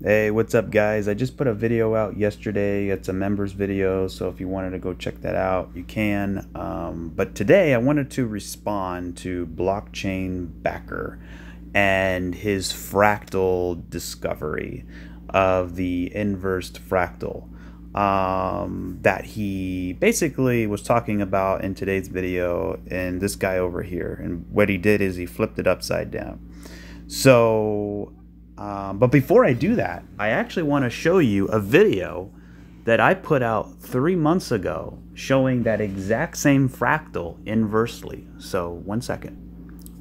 Hey, what's up guys? I just put a video out yesterday. It's a members video, so if you wanted to go check that out, you can. But today I wanted to respond to blockchain backer and his fractal discovery of the inversed fractal that he basically was talking about in today's video. And this guy over here, and what he did is he flipped it upside down. So but before I do that, I actually want to show you a video that I put out 3 months ago showing that exact same fractal inversely. So 1 second.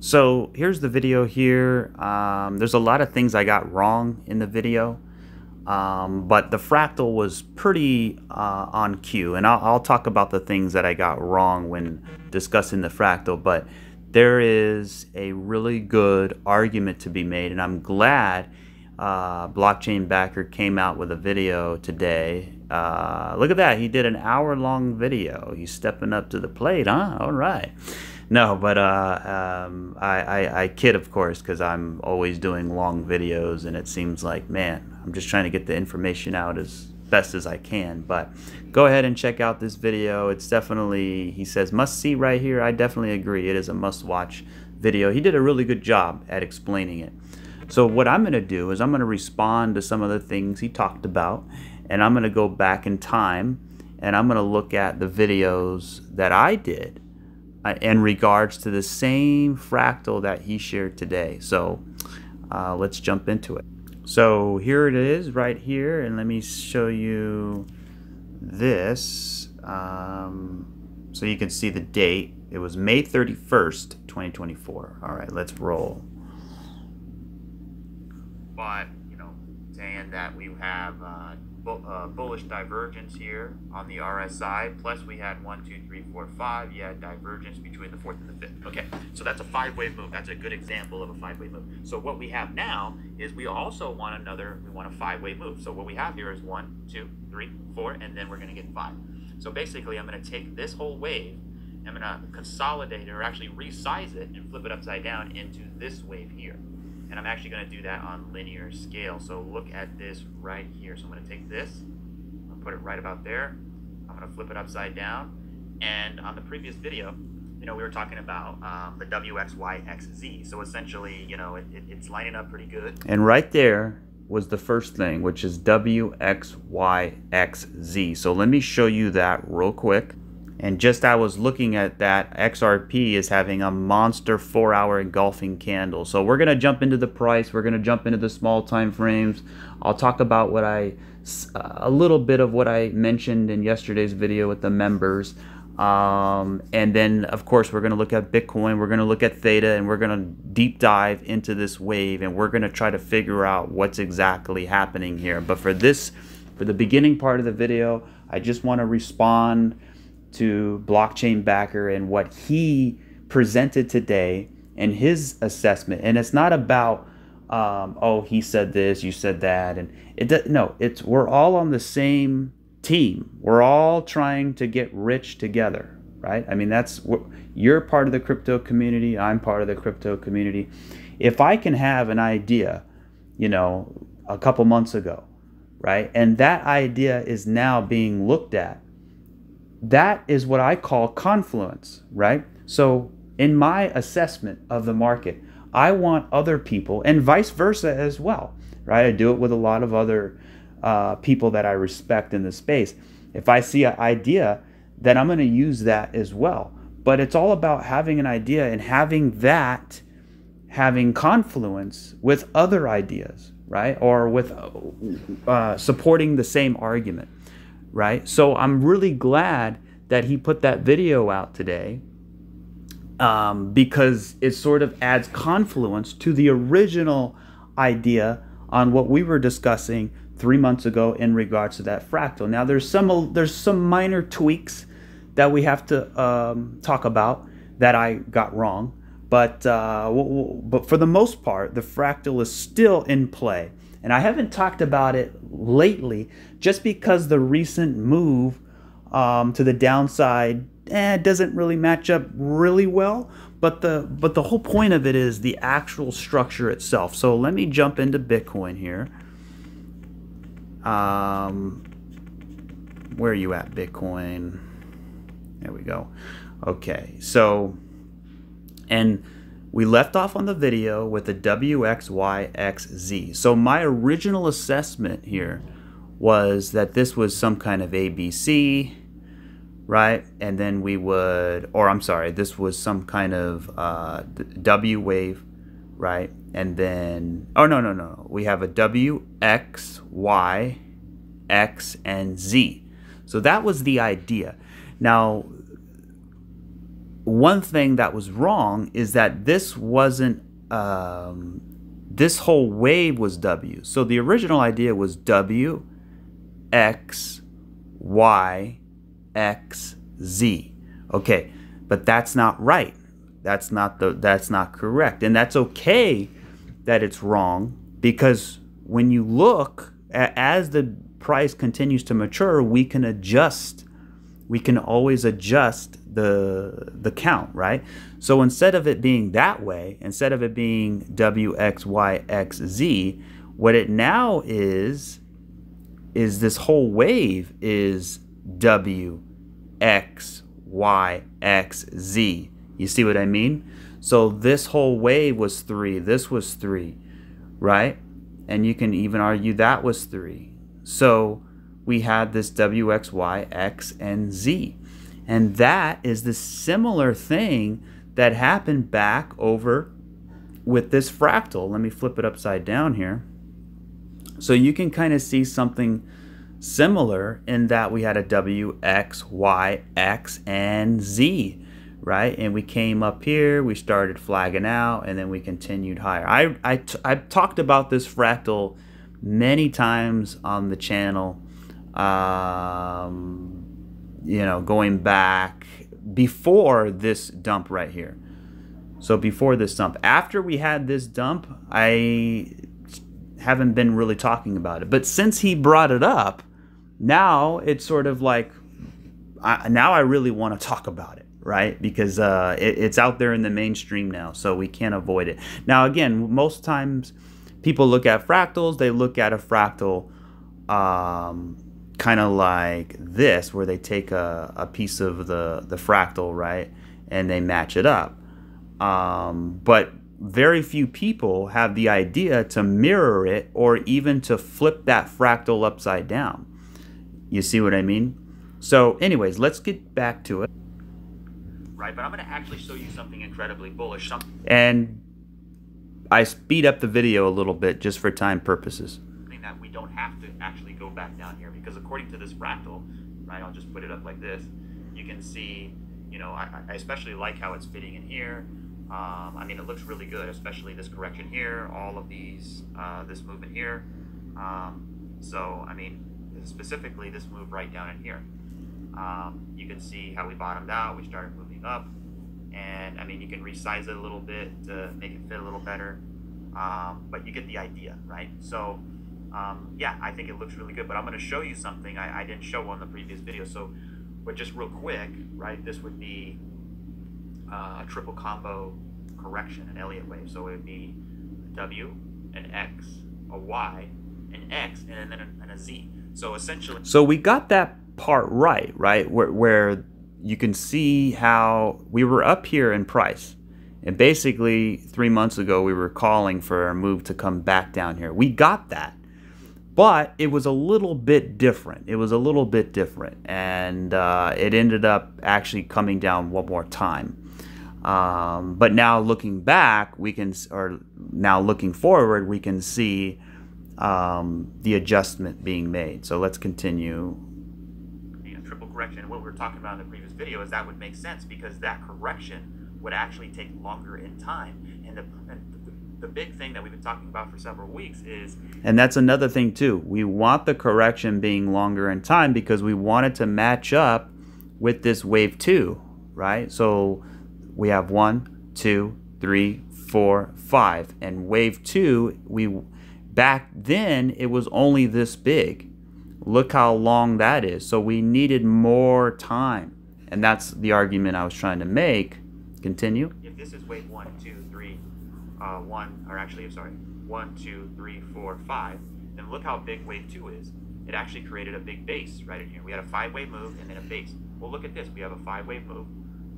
So here's the video here. There's a lot of things I got wrong in the video, but the fractal was pretty on cue, and I'll talk about the things that I got wrong when discussing the fractal. But there is a really good argument to be made, and I'm glad blockchain backer came out with a video today. Look at that, he did an hour-long video. He's stepping up to the plate, huh? All right. No, but I kid, of course, because I'm always doing long videos, and it seems like, man, I'm just trying to get the information out as best as I can. But go ahead and check out this video. It's definitely, he says, must see right here. I definitely agree. It is a must-watch video. He did a really good job at explaining it. So what I'm going to do is I'm going to respond to some of the things he talked about, and I'm going to go back in time, and I'm going to look at the videos that I did in regards to the same fractal that he shared today. So let's jump into it. So here it is right here, and let me show you this so you can see the date. It was May 31st, 2024. All right, let's roll. But, you know, saying that we have bullish divergence here on the RSI, plus we had 1, 2, 3, 4, 5. You had divergence between the 4th and the 5th. Okay, so that's a 5-wave move. That's a good example of a 5-wave move. So what we have now is we also want we want a 5-wave move. So what we have here is 1, 2, 3, 4, and then we're going to get 5. So basically I'm going to take this whole wave, I'm going to consolidate it, or actually resize it and flip it upside down into this wave here. And I'm actually going to do that on linear scale. So look at this right here. So I'm going to take this, I'll put it right about there. I'm going to flip it upside down. And on the previous video, you know, we were talking about the WXYXZ. So essentially, you know, it's lining up pretty good. And right there was the first thing, which is WXYXZ. So let me show you that real quick. And just I was looking at that, XRP is having a monster 4-hour engulfing candle. So we're going to jump into the price. We're going to jump into the small time frames. I'll talk about what a little bit of what I mentioned in yesterday's video with the members. And then, of course, we're going to look at Bitcoin. We're going to look at THETA, and we're going to deep dive into this wave. And we're going to try to figure out what's exactly happening here. But for the beginning part of the video, I just want to respond to blockchain backer and what he presented today and his assessment. And it's not about oh, he said this, you said that, and we're all on the same team. We're all trying to get rich together, right? I mean, you're part of the crypto community, I'm part of the crypto community. If I can have an idea, you know, a couple months ago, right, and that idea is now being looked at, that is what I call confluence, right? So in my assessment of the market, I want other people, and vice versa as well, right? I do it with a lot of other people that I respect in the space. If I see an idea, then I'm going to use that as well. But it's all about having an idea and having confluence with other ideas, right? Or with supporting the same argument. Right? So I'm really glad that he put that video out today because it sort of adds confluence to the original idea on what we were discussing 3 months ago in regards to that fractal. Now there's some minor tweaks that we have to talk about that I got wrong, but for the most part, the fractal is still in play. And I haven't talked about it lately just because the recent move to the downside doesn't really match up really well. But the whole point of it is the actual structure itself. So let me jump into Bitcoin here. Where are you at, Bitcoin? There we go. Okay, so, and we left off on the video with the WXYXZ. So my original assessment here was that this was some kind of ABC, right? And then we would, or I'm sorry, this was some kind of W wave, right? And then, oh, no. We have a W, X, Y, X, and Z. So that was the idea. Now, one thing that was wrong is that this wasn't, this whole wave was W. So the original idea was W, X, Y, X, Z. Okay, but that's not right. That's not correct. And that's okay that it's wrong, because when you look as the price continues to mature, we can always adjust the count, right? So instead of it being that way, instead of it being WXYXZ, what it now is this whole wave is WXYXZ. You see what I mean? So this whole wave was 3, this was 3, right? And you can even argue that was 3. So we had this W, X, Y, X, and Z. And that is the similar thing that happened back over with this fractal. Let me flip it upside down here. So you can kind of see something similar in that we had a W, X, Y, X, and Z, right? And we came up here, we started flagging out, and then we continued higher. I've talked about this fractal many times on the channel, you know, going back before this dump right here. So before this dump. After we had this dump, I haven't been really talking about it. But since he brought it up, now it's sort of like, now I really want to talk about it, right? Because it's out there in the mainstream now, so we can't avoid it. Now, again, most times people look at fractals, they look at a fractal kind of like this, where they take a piece of the fractal, right, and they match it up. But very few people have the idea to mirror it or even to flip that fractal upside down. You see what I mean? So anyways, let's get back to it. Right, but I'm going to actually show you something incredibly bullish. And I speed up the video a little bit just for time purposes. That we don't have to actually go back down here, because according to this fractal, right, I'll just put it up like this, you can see, you know, I especially like how it's fitting in here. I mean, it looks really good, especially this correction here, all of these, this movement here. So, I mean, specifically this move right down in here. You can see how we bottomed out, we started moving up, and I mean, you can resize it a little bit to make it fit a little better, but you get the idea, right? So, yeah, I think it looks really good, but I'm going to show you something I didn't show on the previous video. So, but just real quick, right, this would be a triple combo correction, an Elliott wave. So it would be a W, an X, a Y, an X, and then a Z. So essentially, so we got that part right, where you can see how we were up here in price. And basically 3 months ago, we were calling for a move to come back down here. We got that. But it was a little bit different. It was a little bit different. And it ended up actually coming down one more time. But now looking back, we can, or now looking forward, we can see the adjustment being made. So let's continue. Triple correction. What we were talking about in the previous video is that would make sense, because that correction would actually take longer in time. And the big thing that we've been talking about for several weeks is, and that's another thing too, we want the correction being longer in time because we want it to match up with this wave 2, right? So we have 1, 2, 3, 4, 5, and wave 2, back then it was only this big. Look how long that is. So we needed more time, and that's the argument I was trying to make. Continue. If this is wave 1, 2, 3, 1, or actually, I'm sorry, 1, 2, 3, 4, 5, then look how big wave 2 is. it actually created a big base right in here. We had a 5-wave move and then a base. Well, look at this. We have a 5-wave move.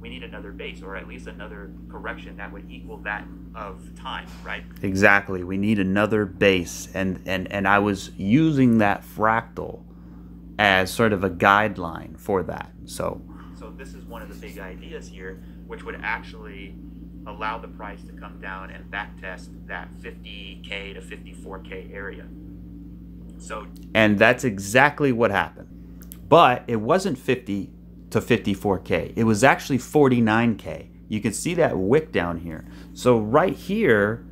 We need another base, or at least another correction that would equal that of time, right? Exactly. We need another base. And I was using that fractal as sort of a guideline for that. So this is one of the big ideas here, which would actually allow the price to come down and backtest that 50K to 54K area. And that's exactly what happened. But it wasn't 50 to 54K. It was actually 49K. You can see that wick down here. So right here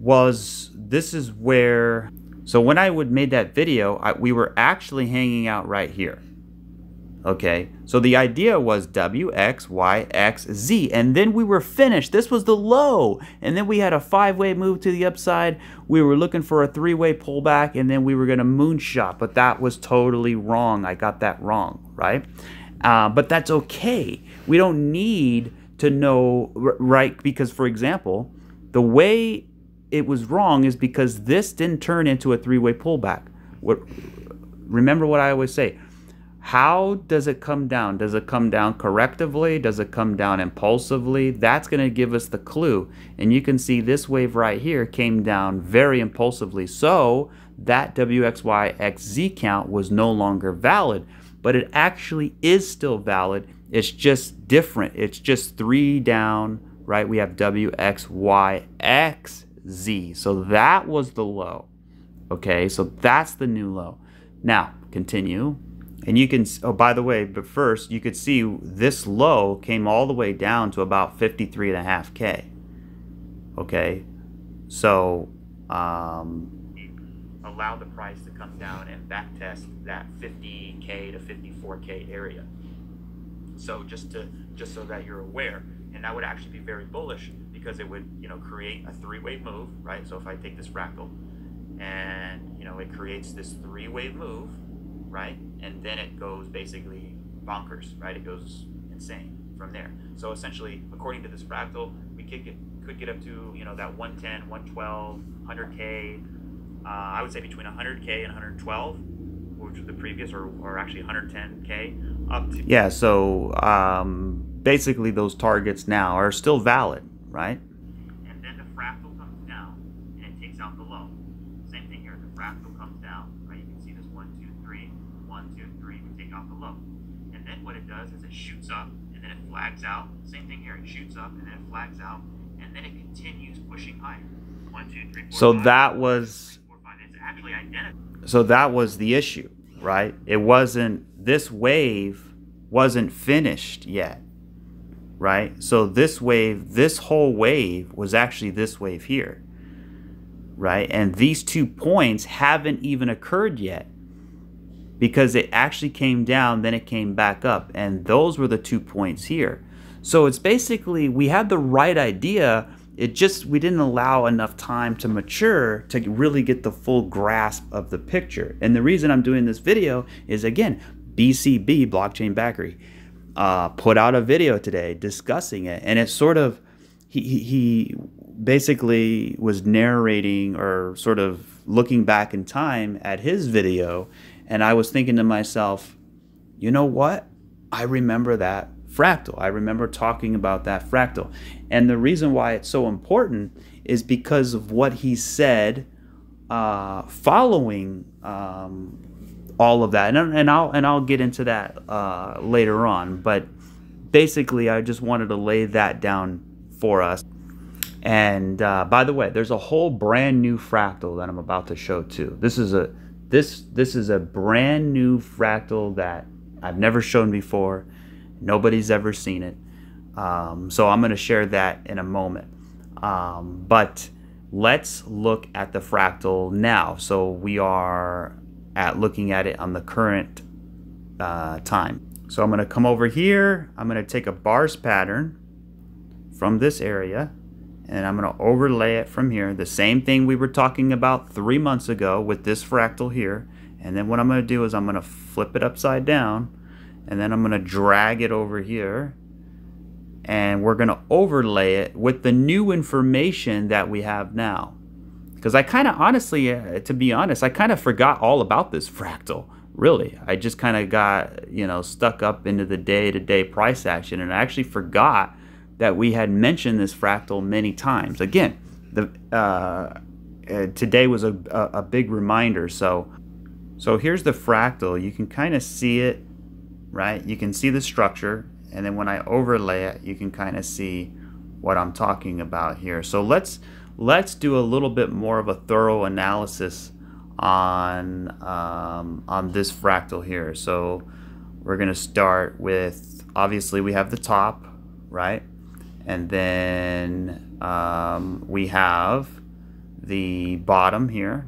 this is where, so when I made that video, we were actually hanging out right here. Okay, so the idea was W, X, Y, X, Z, and then we were finished. This was the low, and then we had a 5-way move to the upside. We were looking for a 3-way pullback, and then we were going to moonshot, but that was totally wrong. I got that wrong, right? But that's okay. We don't need to know, right? Because, for example, the way it was wrong is because this didn't turn into a 3-way pullback. Remember what I always say. How does it come down? Does it come down correctively? Does it come down impulsively? That's going to give us the clue. And you can see this wave right here came down very impulsively. So that WXYXZ count was no longer valid. But it actually is still valid. It's just different. It's just 3 down, right? We have WXYXZ. So that was the low. Okay, so that's the new low. Now, continue. And you can, oh, by the way, but first, you could see this low came all the way down to about 53.5K. Okay, so allow the price to come down and backtest that 50K to 54K area. So just so that you're aware, and that would actually be very bullish because it would, create a 3-wave move, right? So if I take this fractal, and it creates this 3-wave move, right? And then it goes basically bonkers, right? It goes insane from there. So essentially, according to this fractal, we could get up to, that 110, 112, 100K. I would say between 100K and 112, which was the previous, or actually 110K up to. Yeah, so basically those targets now are still valid, right? And then the fractal comes down and it takes out the low. Same thing here, the fractal comes down, right? You can see this 1, 2, 3, 1, 2, 3, we take out the low. And then what it does is it shoots up and then it flags out. Same thing here, it shoots up and then it flags out and then it continues pushing higher. 1, 2, 3, 4, so 5, that was 4, 5. It's actually identical. So that was the issue, right? It wasn't, this wave wasn't finished yet, right? So this wave, this whole wave was actually this wave here, right? And these 2 points haven't even occurred yet because it actually came down, then it came back up, and those were the 2 points here. So it's basically, we had the right idea, it just, we didn't allow enough time to mature to really get the full grasp of the picture. And the reason I'm doing this video is, again, BCB, Blockchain Bakery, put out a video today discussing it, and it's sort of, he basically was narrating or sort of looking back in time at his video, and I was thinking to myself, you know what? I remember that fractal. I remember talking about that fractal. And the reason why it's so important is because of what he said following all of that. And I'll get into that later on. But basically, I just wanted to lay that down for us. And by the way, there's a whole brand new fractal that I'm about to show too. This is a brand new fractal that I've never shown before. Nobody's ever seen it. So I'm going to share that in a moment. But let's look at the fractal now. So we are looking at it on the current time. So I'm going to come over here. I'm going to take a bars pattern from this area, and I'm going to overlay it from here. The same thing we were talking about 3 months ago with this fractal here. And then what I'm going to do is I'm going to flip it upside down, and then I'm going to drag it over here, and we're going to overlay it with the new information that we have now. because I kind of honestly, to be honest, I kind of forgot all about this fractal. Really, I just kind of got, you know, stuck up into the day-to-day price action, and I actually forgot that we had mentioned this fractal many times. Again, today was a big reminder. So here's the fractal. You can kind of see it, right? You can see the structure, and then when I overlay it, you can kind of see what I'm talking about here. So let's do a little bit more of a thorough analysis on this fractal here. So we're going to start with, obviously we have the top, right? And then we have the bottom here,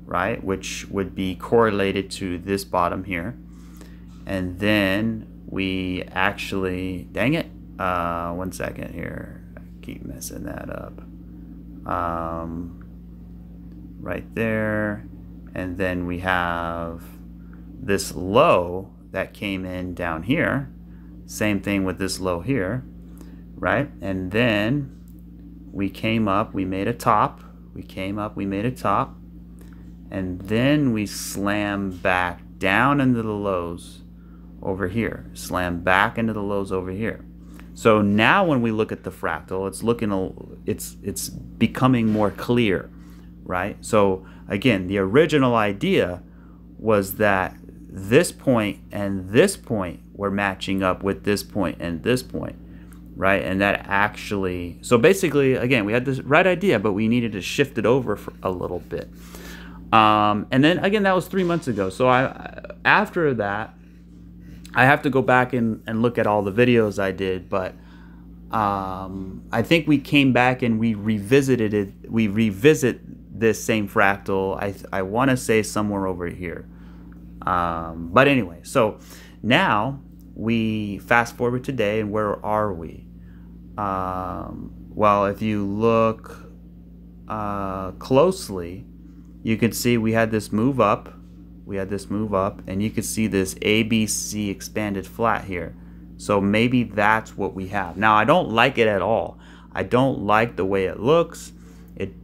right, which would be correlated to this bottom here. And then we actually, dang it, 1 second here, I keep messing that up, right there. And then we have this low that came in down here, same thing with this low here, right? And then we came up, we made a top, we came up, we made a top, and then we slam back down into the lows over here, slam back into the lows over here. So now when we look at the fractal, it's becoming more clear, right? So again, the original idea was that this point and this point were matching up with this point and this point, right? And that actually, so basically, again, we had this right idea, but we needed to shift it over for a little bit. And then again, that was 3 months ago. So after that, I have to go back and look at all the videos I did, but I think we came back and we revisited it. We revisit this same fractal, I want to say somewhere over here. But anyway, so now we fast forward today, and where are we? Well, if you look closely, you can see we had this move up. And you can see this ABC expanded flat here. So maybe that's what we have. Now, I don't like it at all. I don't like the way it looks.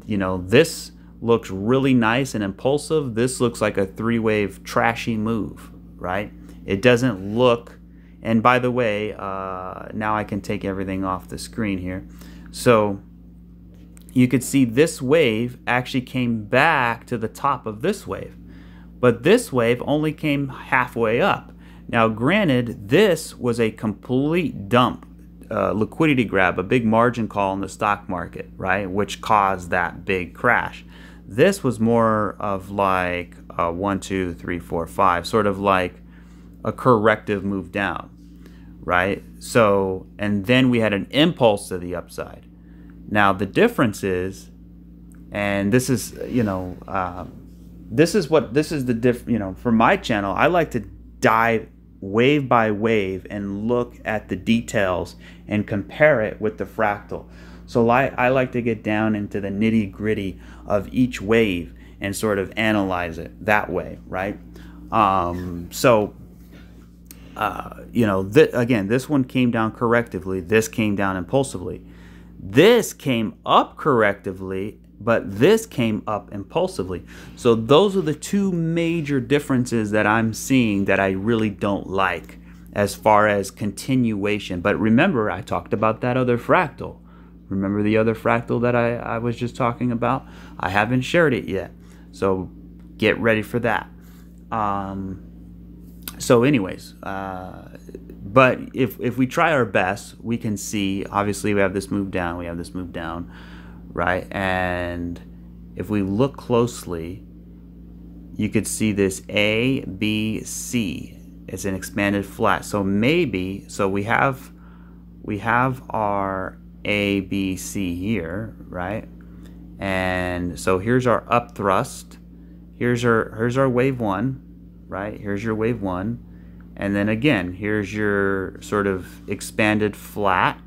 You know, this looks really nice and impulsive. This looks like a three-wave trashy move, right? It doesn't look, and by the way, now I can take everything off the screen here. So you could see this wave actually came back to the top of this wave. But this wave only came halfway up. Now, granted, this was a complete dump, liquidity grab, a big margin call in the stock market, right, which caused that big crash. This was more of like a 1, 2, 3, 4, 5, sort of like a corrective move down, right? So, and then we had an impulse to the upside. Now, the difference is, and this is, you know, this is the you know, for my channel, I like to dive wave by wave and look at the details and compare it with the fractal. So I like to get down into the nitty gritty of each wave and sort of analyze it that way, right? You know, again, this one came down correctively. This came down impulsively. This came up correctively, but this came up impulsively. So those are the two major differences that I'm seeing that I really don't like as far as continuation. But remember, I talked about that other fractal. Remember the other fractal that I was just talking about? I haven't shared it yet. So get ready for that. So anyways, but if we try our best, we can see, obviously we have this move down, we have this move down, right? And if we look closely, you could see this A, B, C. It's an expanded flat. So maybe, so we have our A, B, C here, right? And so here's our up thrust. Here's our wave one, right? Here's your wave one. And then again, here's your sort of expanded flat,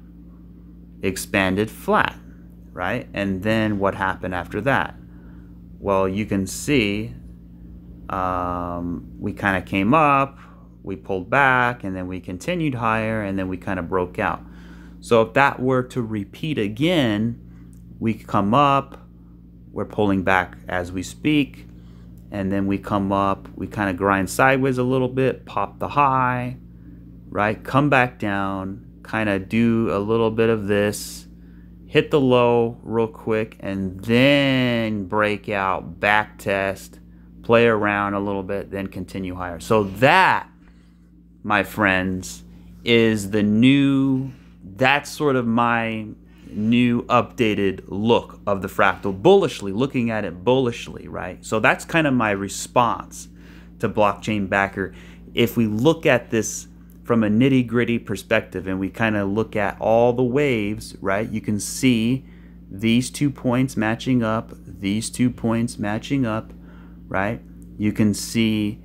right? And then what happened after that? Well, you can see we kind of came up, we pulled back, and then we continued higher, and then we kind of broke out. So if that were to repeat again, we come up, we're pulling back as we speak, and then we come up, we kind of grind sideways a little bit, pop the high, right? Come back down, kind of do a little bit of this, hit the low real quick, and then break out, back test, play around a little bit, then continue higher. So that, my friends, is the new, that's sort of my new updated look of the fractal, bullishly, looking at it bullishly, right? So that's kind of my response to blockchain backer. If we look at this from a nitty-gritty perspective and we kind of look at all the waves, right, you can see these 2 points matching up, these 2 points matching up, right? You can see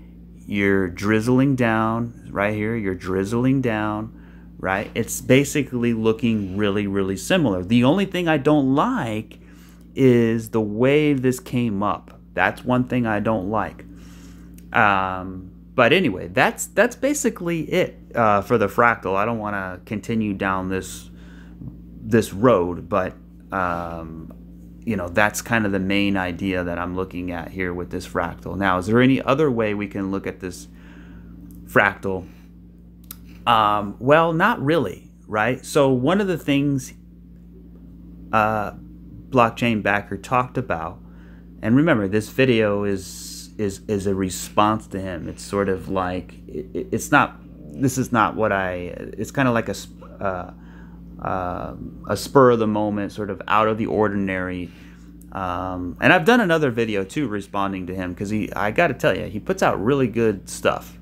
you're drizzling down right here, you're drizzling down, right? It's basically looking really, really similar. The only thing I don't like is the way this came up. That's one thing I don't like. But anyway, that's basically it for the fractal. I don't want to continue down this road, but you know, that's kind of the main idea that I'm looking at here with this fractal. Now, is there any other way we can look at this fractal? Well, not really, right? So one of the things blockchain backer talked about, and remember, this video is a response to him. It's sort of like it's not. This is not what it's kind of like a spur of the moment, sort of out of the ordinary. And I've done another video too responding to him, because I got to tell you, he puts out really good stuff.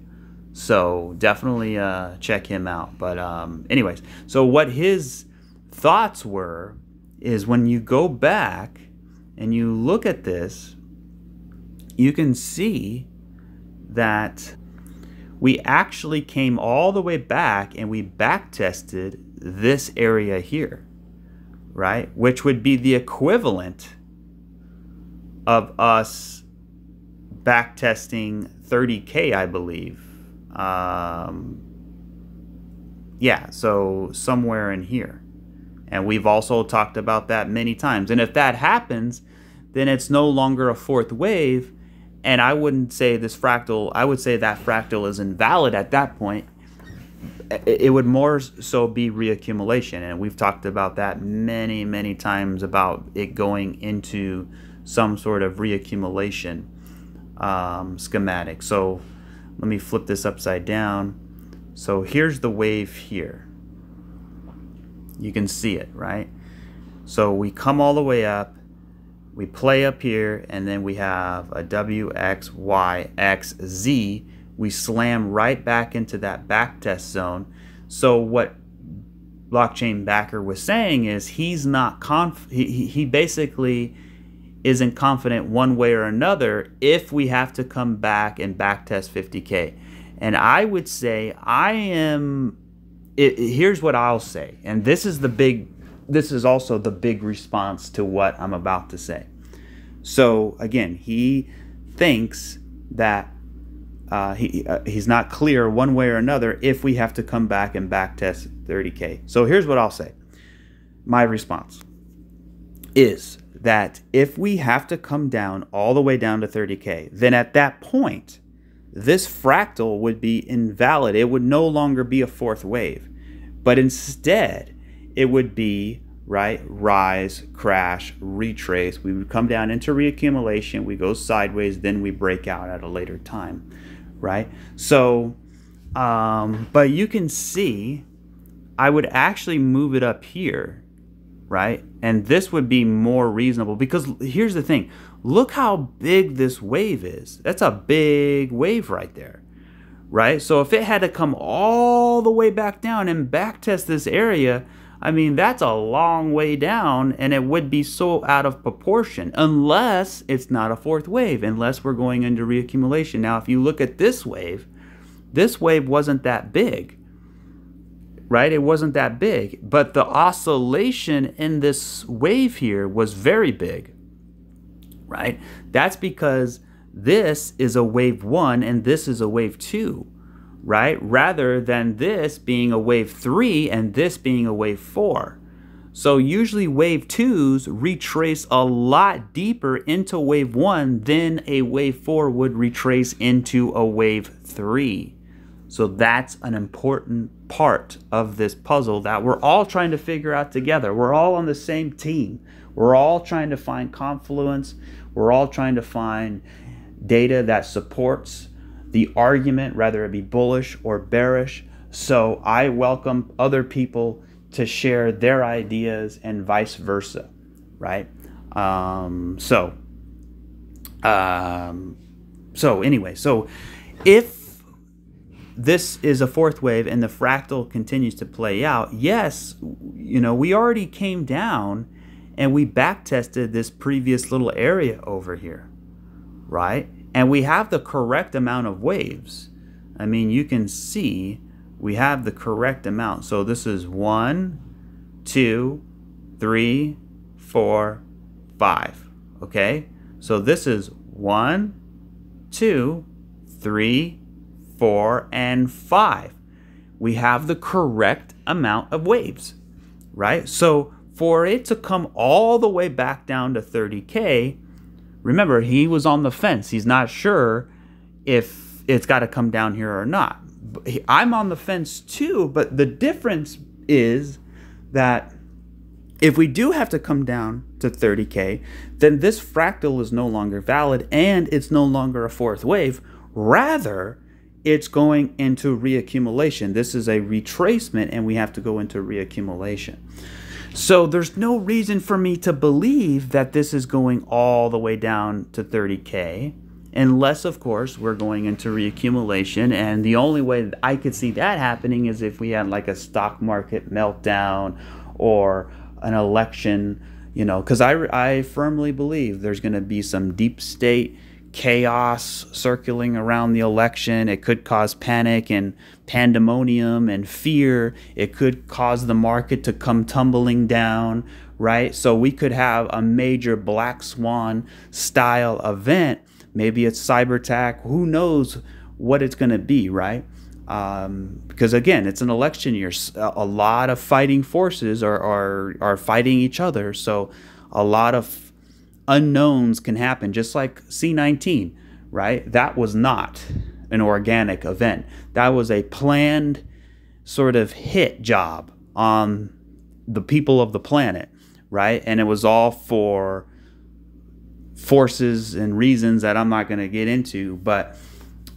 So definitely check him out. But anyways, so what his thoughts were is when you go back and you look at this, you can see that we actually came all the way back and we back tested this area here, right? Which would be the equivalent of us back testing 30K, I believe. Yeah, so somewhere in here. And we've also talked about that many times. And if that happens, then it's no longer a fourth wave. And I wouldn't say this fractal, I would say that fractal is invalid at that point. It would more so be reaccumulation. And we've talked about that many, many times, about it going into some sort of reaccumulation schematic. So let me flip this upside down. So here's the wave here. You can see it, right? So we come all the way up, we play up here, and then we have a W, X, Y, X, Z. We slam right back into that back test zone. So what blockchain backer was saying is he's not he basically isn't confident one way or another if we have to come back and backtest 50K. And I would say I am, here's what I'll say, and this is also the big response to what I'm about to say. So again, he thinks that he's not clear one way or another if we have to come back and backtest 30K. So here's what I'll say. My response is that if we have to come down all the way down to 30K, then at that point, this fractal would be invalid. It would no longer be a fourth wave, but instead it would be, right, rise, crash, retrace. We would come down into reaccumulation, we go sideways, then we break out at a later time, right? So, but you can see, I would actually move it up here, right? And this would be more reasonable, because here's the thing. Look how big this wave is. That's a big wave right there, right? So if it had to come all the way back down and back test this area, I mean, that's a long way down, and it would be so out of proportion, unless it's not a fourth wave, unless we're going into reaccumulation. Now, if you look at this wave wasn't that big, right? It wasn't that big, but the oscillation in this wave here was very big, right? That's because this is a wave 1 and this is a wave 2, right? Rather than this being a wave 3 and this being a wave 4. So usually wave 2s retrace a lot deeper into wave 1 than a wave 4 would retrace into a wave 3. So that's an important part of this puzzle that we're all trying to figure out together. We're all on the same team. We're all trying to find confluence. We're all trying to find data that supports the argument, whether it be bullish or bearish. So I welcome other people to share their ideas and vice versa, right? So anyway, so if this is a fourth wave and the fractal continues to play out, yes, you know, we already came down and we back tested this previous little area over here, right? And we have the correct amount of waves. I mean, you can see we have the correct amount. So this is 1, 2, 3, 4, 5. Okay? So this is 1, 2, 3, 4, and 5. We have the correct amount of waves, right? So for it to come all the way back down to 30K, remember, he was on the fence. He's not sure if it's got to come down here or not. I'm on the fence too, but the difference is that if we do have to come down to 30K, then this fractal is no longer valid and it's no longer a fourth wave. Rather, it's going into reaccumulation. This is a retracement and we have to go into reaccumulation. So there's no reason for me to believe that this is going all the way down to 30K. Unless, of course, we're going into reaccumulation. And the only way that I could see that happening is if we had like a stock market meltdown or an election, you know, because I firmly believe there's going to be some deep state chaos circling around the election. It could cause panic and pandemonium and fear. It could cause the market to come tumbling down, right? So we could have a major black swan style event. Maybe it's cyber attack. Who knows what it's going to be, right? Because again, it's an election year. A lot of fighting forces are fighting each other. So a lot of unknowns can happen, just like C19, right? That was not an organic event. That was a planned sort of hit job on the people of the planet, right? And it was all for forces and reasons that I'm not going to get into, but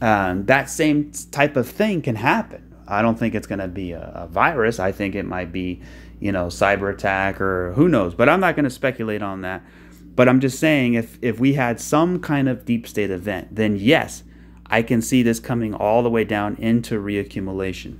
that same type of thing can happen. I don't think it's going to be a virus. I think it might be, you know, cyber attack or who knows, but I'm not going to speculate on that. But I'm just saying, if we had some kind of deep state event, then yes, I can see this coming all the way down into reaccumulation.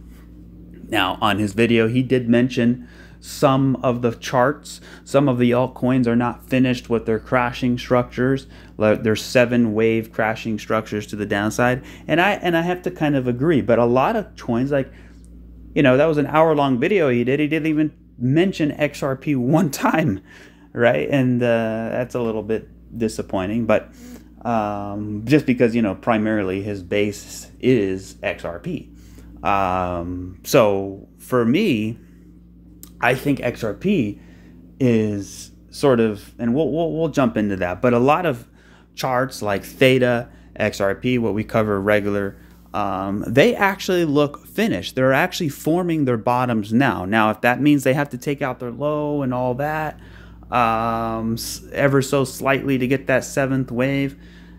Now, on his video, he did mention some of the charts. Some of the altcoins are not finished with their crashing structures. There's 7 wave crashing structures to the downside, and I have to kind of agree. But a lot of coins, like, you know, that was an hour-long video he did. He didn't even mention XRP one time, right? And that's a little bit disappointing. But just because, you know, primarily his base is XRP. So for me, I think XRP is sort of, and we'll jump into that, but a lot of charts like THETA, XRP, what we cover regular, they actually look finished. They're actually forming their bottoms now. Now, if that means they have to take out their low and all that, ever so slightly to get that 7th wave,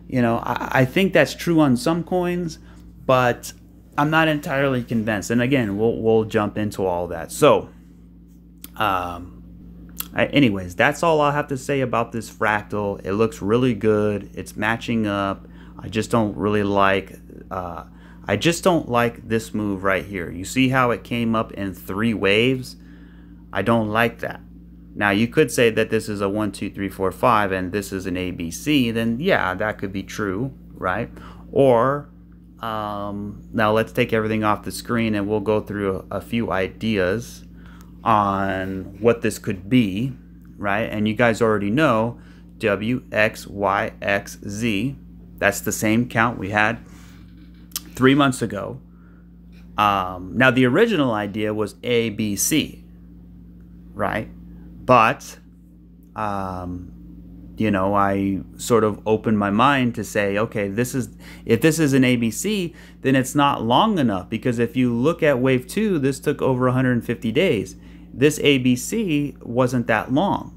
you know, I think that's true on some coins, but I'm not entirely convinced. And again, we'll jump into all that. So, anyways, that's all I'll have to say about this fractal. It looks really good. It's matching up. I just don't really like this move right here. You see how it came up in 3 waves? I don't like that. Now, you could say that this is a 1, 2, 3, 4, 5 and this is an ABC. Then yeah, that could be true, right? Or now let's take everything off the screen and we'll go through a few ideas on what this could be, right? And you guys already know W, X, Y, X, Z. That's the same count we had 3 months ago. Now, the original idea was A, B, C, right? But you know, I sort of opened my mind to say, okay, if this is an ABC, then it's not long enough, because if you look at wave 2, this took over 150 days. This ABC wasn't that long.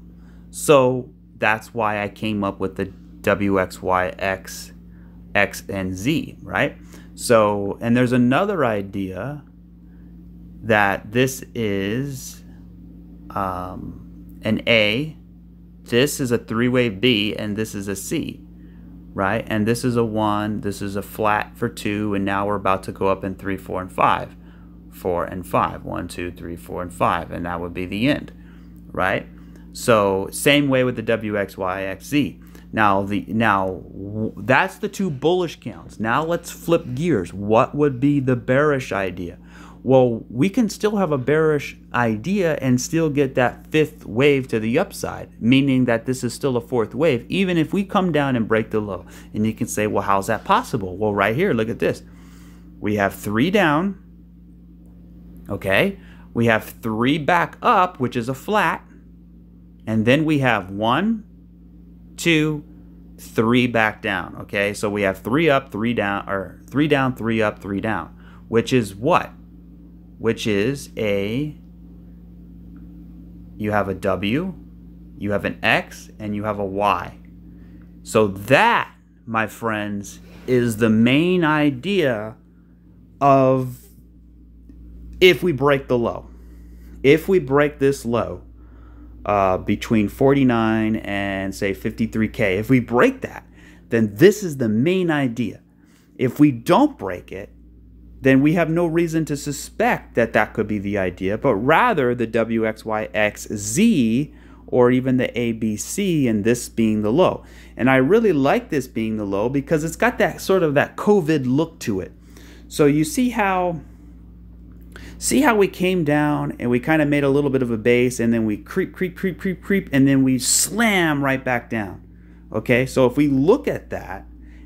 So that's why I came up with the WXY, X, and Z, right? So, and there's another idea that this is an A, this is a 3-wave B, and this is a C, right? And this is a 1, this is a flat for 2, and now we're about to go up in 3, 4, and 5. 4 and 5. 1, 2, 3, 4, and 5, and that would be the end, right? So same way with the WXYXZ. Now that's the 2 bullish counts. Now let's flip gears. What would be the bearish idea? Well, we can still have a bearish idea and still get that 5th wave to the upside, meaning that this is still a 4th wave, even if we come down and break the low. And you can say, well, how's that possible? Well, right here, look at this. We have 3 down, okay? We have 3 back up, which is a flat, and then we have 1, 2, 3 back down, okay? So we have 3 up, 3 down, or 3 down, 3 up, 3 down, which is what? Which is you have a W, you have an X, and you have a Y. So that, my friends, is the main idea of if we break the low. If we break this low between 49 and say 53K, if we break that, then this is the main idea. If we don't break it, then we have no reason to suspect that that could be the idea, but rather the WXYXZ or even the ABC, and this being the low. And I really like this being the low because it's got that sort of that COVID look to it. So you see how we came down and we kind of made a little bit of a base, and then we creep, and then we slam right back down. Okay, so if we look at that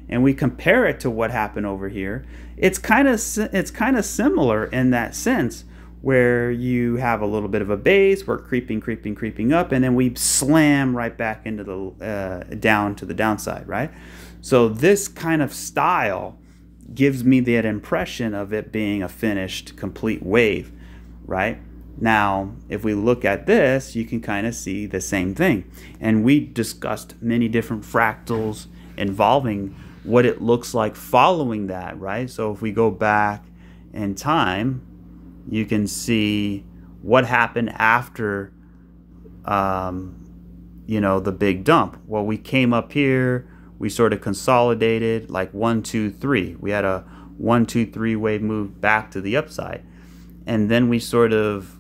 and we compare it to what happened over here, it's kind of similar in that sense, where you have a little bit of a base, we're creeping up, and then we slam right back into the down to the downside, right? So this kind of style gives me that impression of it being a finished, complete wave, right? Now, if we look at this, you can kind of see the same thing. And we discussed many different fractals involving what it looks like following that, right? So if we go back in time, you can see what happened after, you know, the big dump. Well, we came up here, we sort of consolidated like 1, 2, 3. We had a 1, 2, 3 wave move back to the upside. And then we sort of,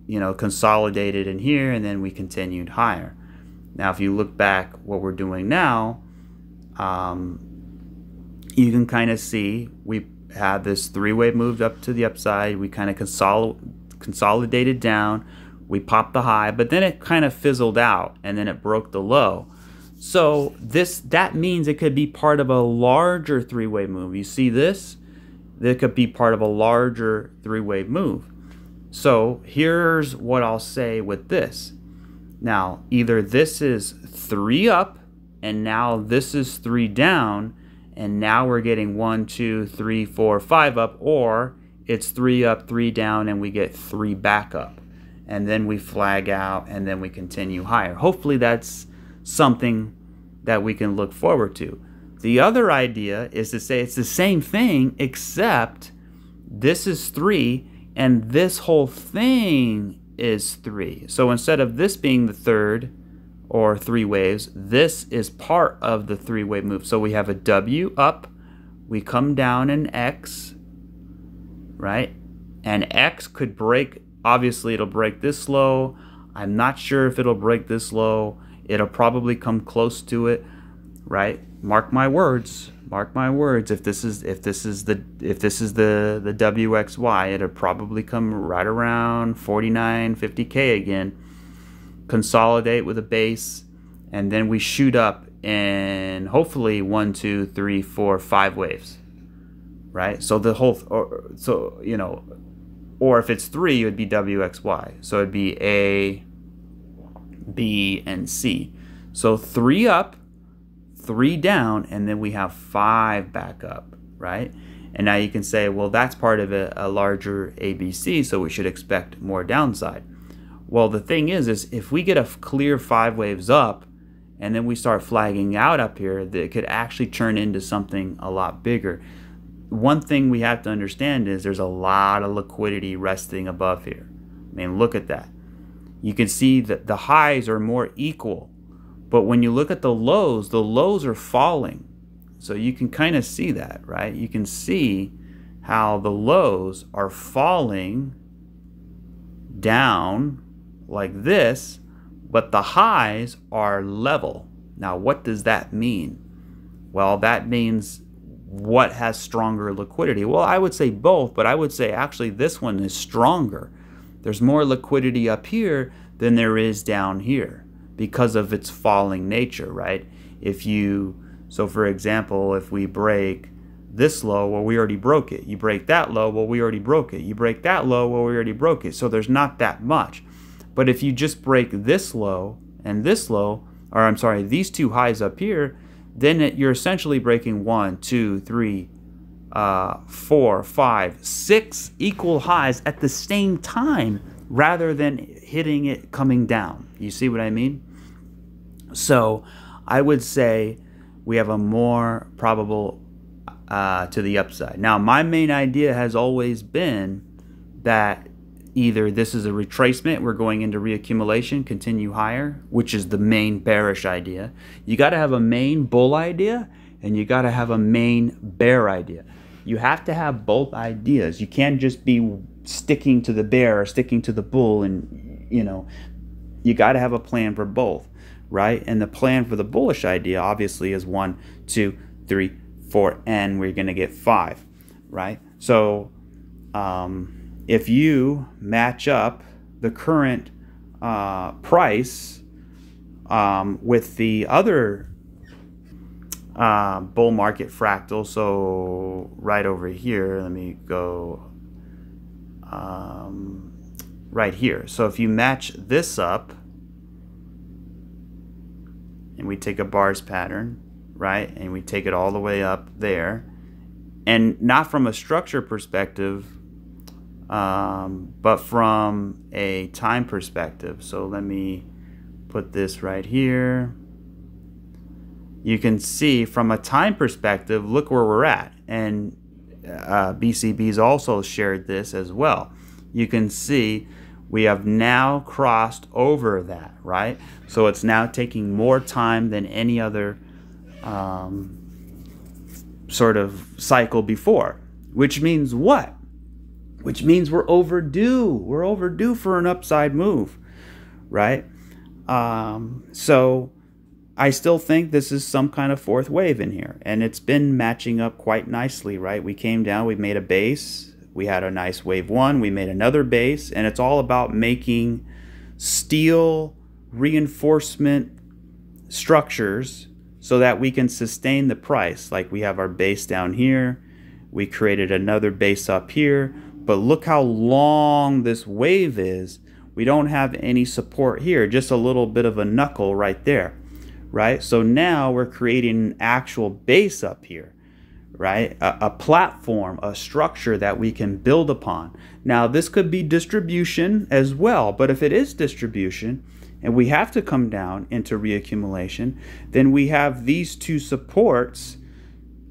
you know, consolidated in here, and then we continued higher. Now, if you look back what we're doing now, you can kind of see we had this 3-wave move up to the upside. We kind of consolidated down. We popped the high, but then it kind of fizzled out, and then it broke the low. So that means it could be part of a larger 3-wave move. You see this? That could be part of a larger 3-wave move. So here's what I'll say with this. Now, either this is 3 up, and now this is 3 down, and now we're getting 1, 2, 3, 4, 5 up, or it's 3 up, 3 down, and we get 3 back up. And then we flag out, and then we continue higher. Hopefully that's something that we can look forward to. The other idea is to say it's the same thing, except this is 3, and this whole thing is 3. So instead of this being the third or 3 waves, this is part of the 3-wave move. So we have a W up, we come down in X, right? And X could break, obviously it'll break this low. I'm not sure if it'll break this low. It'll probably come close to it, right? Mark my words. Mark my words. If this is the WXY, it'll probably come right around 49, 50K again. Consolidate with a base, and then we shoot up in hopefully 1, 2, 3, 4, 5 waves, right? So the whole, or if it's 3, it would be WXY. So it'd be A, B, and C. So 3 up, 3 down, and then we have 5 back up, right? And now you can say, well, that's part of a larger ABC, so we should expect more downside. Well, the thing is if we get a clear 5 waves up, and then we start flagging out up here, that could actually turn into something a lot bigger. One thing we have to understand is there's a lot of liquidity resting above here. I mean, look at that. You can see that the highs are more equal, but when you look at the lows are falling. So you can kind of see that, right? You can see how the lows are falling down like this, but the highs are level. Now, what does that mean? Well, that means what has stronger liquidity? Well, I would say both, but I would say actually this one is stronger. There's more liquidity up here than there is down here because of its falling nature, right? So for example, if we break this low, well, we already broke it. You break that low, well, we already broke it. You break that low, well, we already broke it. So there's not that much. But if you just break this low and this low, or I'm sorry, these two highs up here, then you're essentially breaking 1, 2, 3, 4, 5, 6 equal highs at the same time rather than hitting it coming down. You see what I mean? So I would say we have a more probable to the upside. Now, my main idea has always been that either this is a retracement, we're going into reaccumulation, continue higher, which is the main bearish idea. You got to have a main bull idea, and you got to have a main bear idea. You have to have both ideas. You can't just be sticking to the bear or sticking to the bull, and you got to have a plan for both, right? And the plan for the bullish idea obviously is 1, 2, 3, 4, and we're going to get 5, right? So if you match up the current price with the other bull market fractal, so right over here, let me go right here. So if you match this up and we take a bars pattern, right, and we take it all the way up there, and not from a structure perspective, but from a time perspective. So let me put this right here. You can see from a time perspective, look where we're at. And BCB's also shared this as well. You can see we have now crossed over that, right? So it's now taking more time than any other sort of cycle before, which means what? Which means we're overdue. We're overdue for an upside move, right? So I still think this is some kind of fourth wave in here, and it's been matching up quite nicely, right? We came down, we made a base, we had a nice wave 1, we made another base, and it's all about making steel reinforcement structures so that we can sustain the price. Like we have our base down here, we created another base up here, but look how long this wave is. We don't have any support here, just a little bit of a knuckle right there, right? So now we're creating an actual base up here, right? A platform, a structure that we can build upon. Now this could be distribution as well, but if it is distribution and we have to come down into reaccumulation, then we have these two supports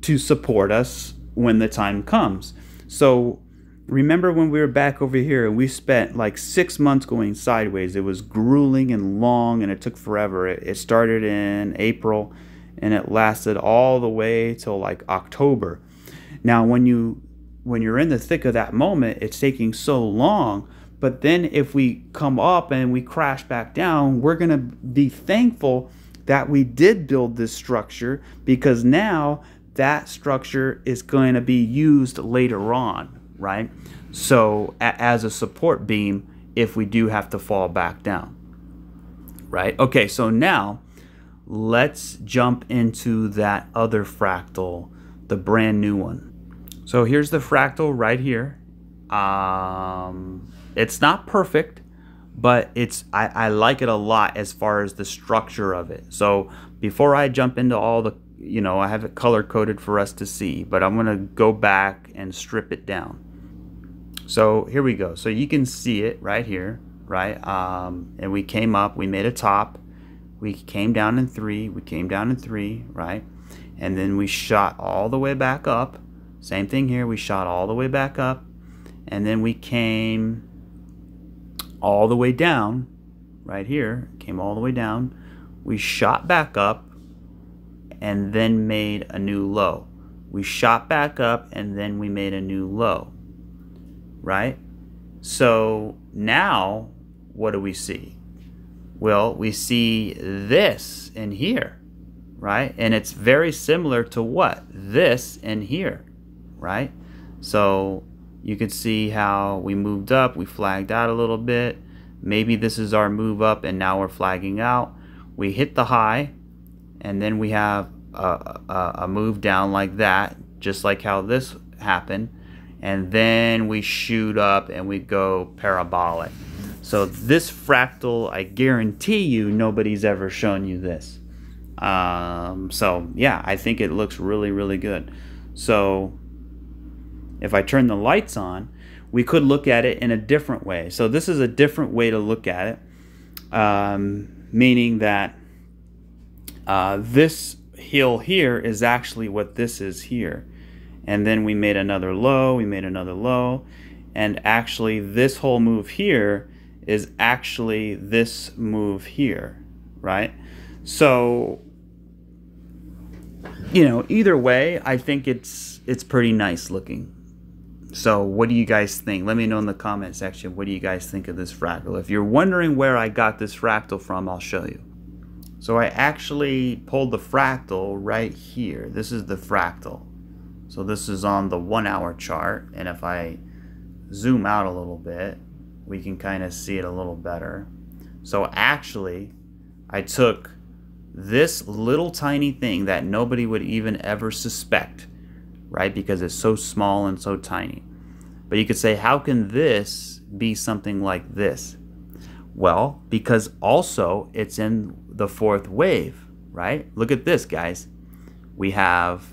to support us when the time comes. So remember when we were back over here and we spent like 6 months going sideways. It was grueling and long and it took forever. It started in April and it lasted all the way till like October. Now when you're in the thick of that moment, it's taking so long. But then if we come up and we crash back down, we're going to be thankful that we did build this structure, because now that structure is going to be used later on, right? So as a support beam if we do have to fall back down, right? Okay, so now let's jump into that other fractal, the brand new one. So here's the fractal right here. It's not perfect, but I like it a lot as far as the structure of it. So before I jump into all the, I have it color coded for us to see, but I'm gonna go back and strip it down. So here we go. So you can see it right here, right? And we came up, we made a top, we came down in 3, we came down in 3, right? And then we shot all the way back up. Same thing here, we shot all the way back up, and then we came all the way down right here, came all the way down, we shot back up and then made a new low. We shot back up and then we made a new low, right? So now what do we see? Well, we see this in here, right? And it's very similar to what? This in here, right? So you could see how we moved up, we flagged out a little bit. Maybe this is our move up and now we're flagging out. We hit the high and then we have a move down like that, just like how this happened. And then we shoot up and we go parabolic. So this fractal, I guarantee you nobody's ever shown you this. So yeah, I think it looks really, really good. So if I turn the lights on, we could look at it in a different way. So this is a different way to look at it, meaning that this hill here is actually what this is here. And then we made another low, we made another low, and actually this whole move here is actually this move here, right? So, either way, I think it's pretty nice looking. So what do you guys think? Let me know in the comment section, what do you guys think of this fractal? If you're wondering where I got this fractal from, I'll show you. So I actually pulled the fractal right here. This is the fractal. So this is on the 1 hour chart, and if I zoom out a little bit, we can kind of see it a little better. So actually, I took this little tiny thing that nobody would even ever suspect, right? Because it's so small and so tiny. But you could say, how can this be something like this? Well, because also it's in the 4th wave, right? Look at this, guys. We have,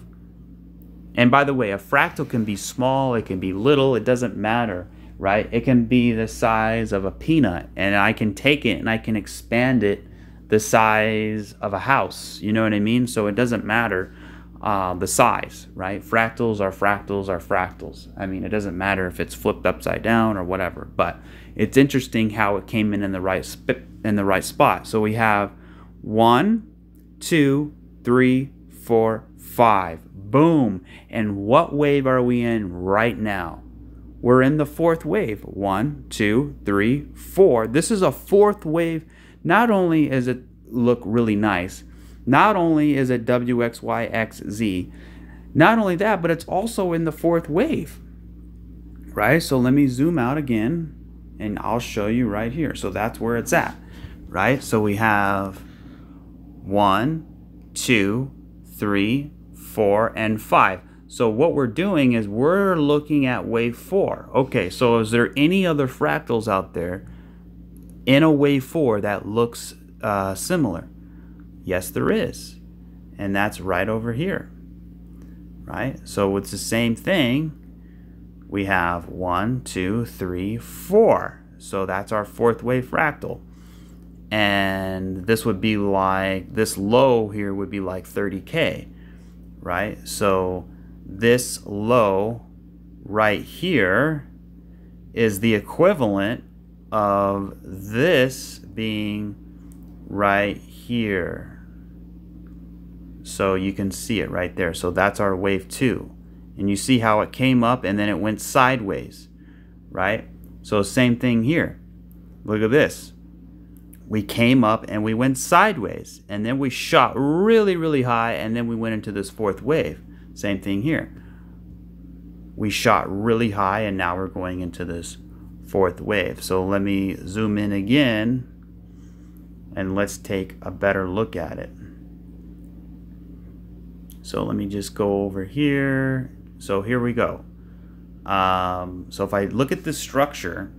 and by the way, a fractal can be small, it can be little, it doesn't matter, right? It can be the size of a peanut, and I can take it and I can expand it the size of a house, you know what I mean? So it doesn't matter the size, right? Fractals are fractals are fractals. I mean, it doesn't matter if it's flipped upside down or whatever, but it's interesting how it came in the right spot. So we have 1, 2, 3, 4, 5. Boom. And what wave are we in right now? We're in the 4th wave. 1, 2, 3, 4. This is a 4th wave. Not only does it look really nice, not only is it WXYXZ, not only that, but it's also in the 4th wave, right? So let me zoom out again and I'll show you right here. So that's where it's at, right? So we have 1, 2, 3, 4, and 5. So what we're doing is we're looking at wave 4. Okay, so is there any other fractals out there in a wave 4 that looks similar? Yes, there is. And that's right over here, right? So it's the same thing. We have 1, 2, 3, 4. So that's our 4th wave fractal. And this would be like, this low here would be like 30K, right? So this low right here is the equivalent of this being right here. So you can see it right there. So that's our wave 2. And you see how it came up and then it went sideways, right? So same thing here. Look at this. We came up and we went sideways, and then we shot really, really high, and then we went into this 4th wave. Same thing here. We shot really high, and now we're going into this 4th wave. So let me zoom in again, and let's take a better look at it. So let me just go over here. So here we go. So if I look at this structure,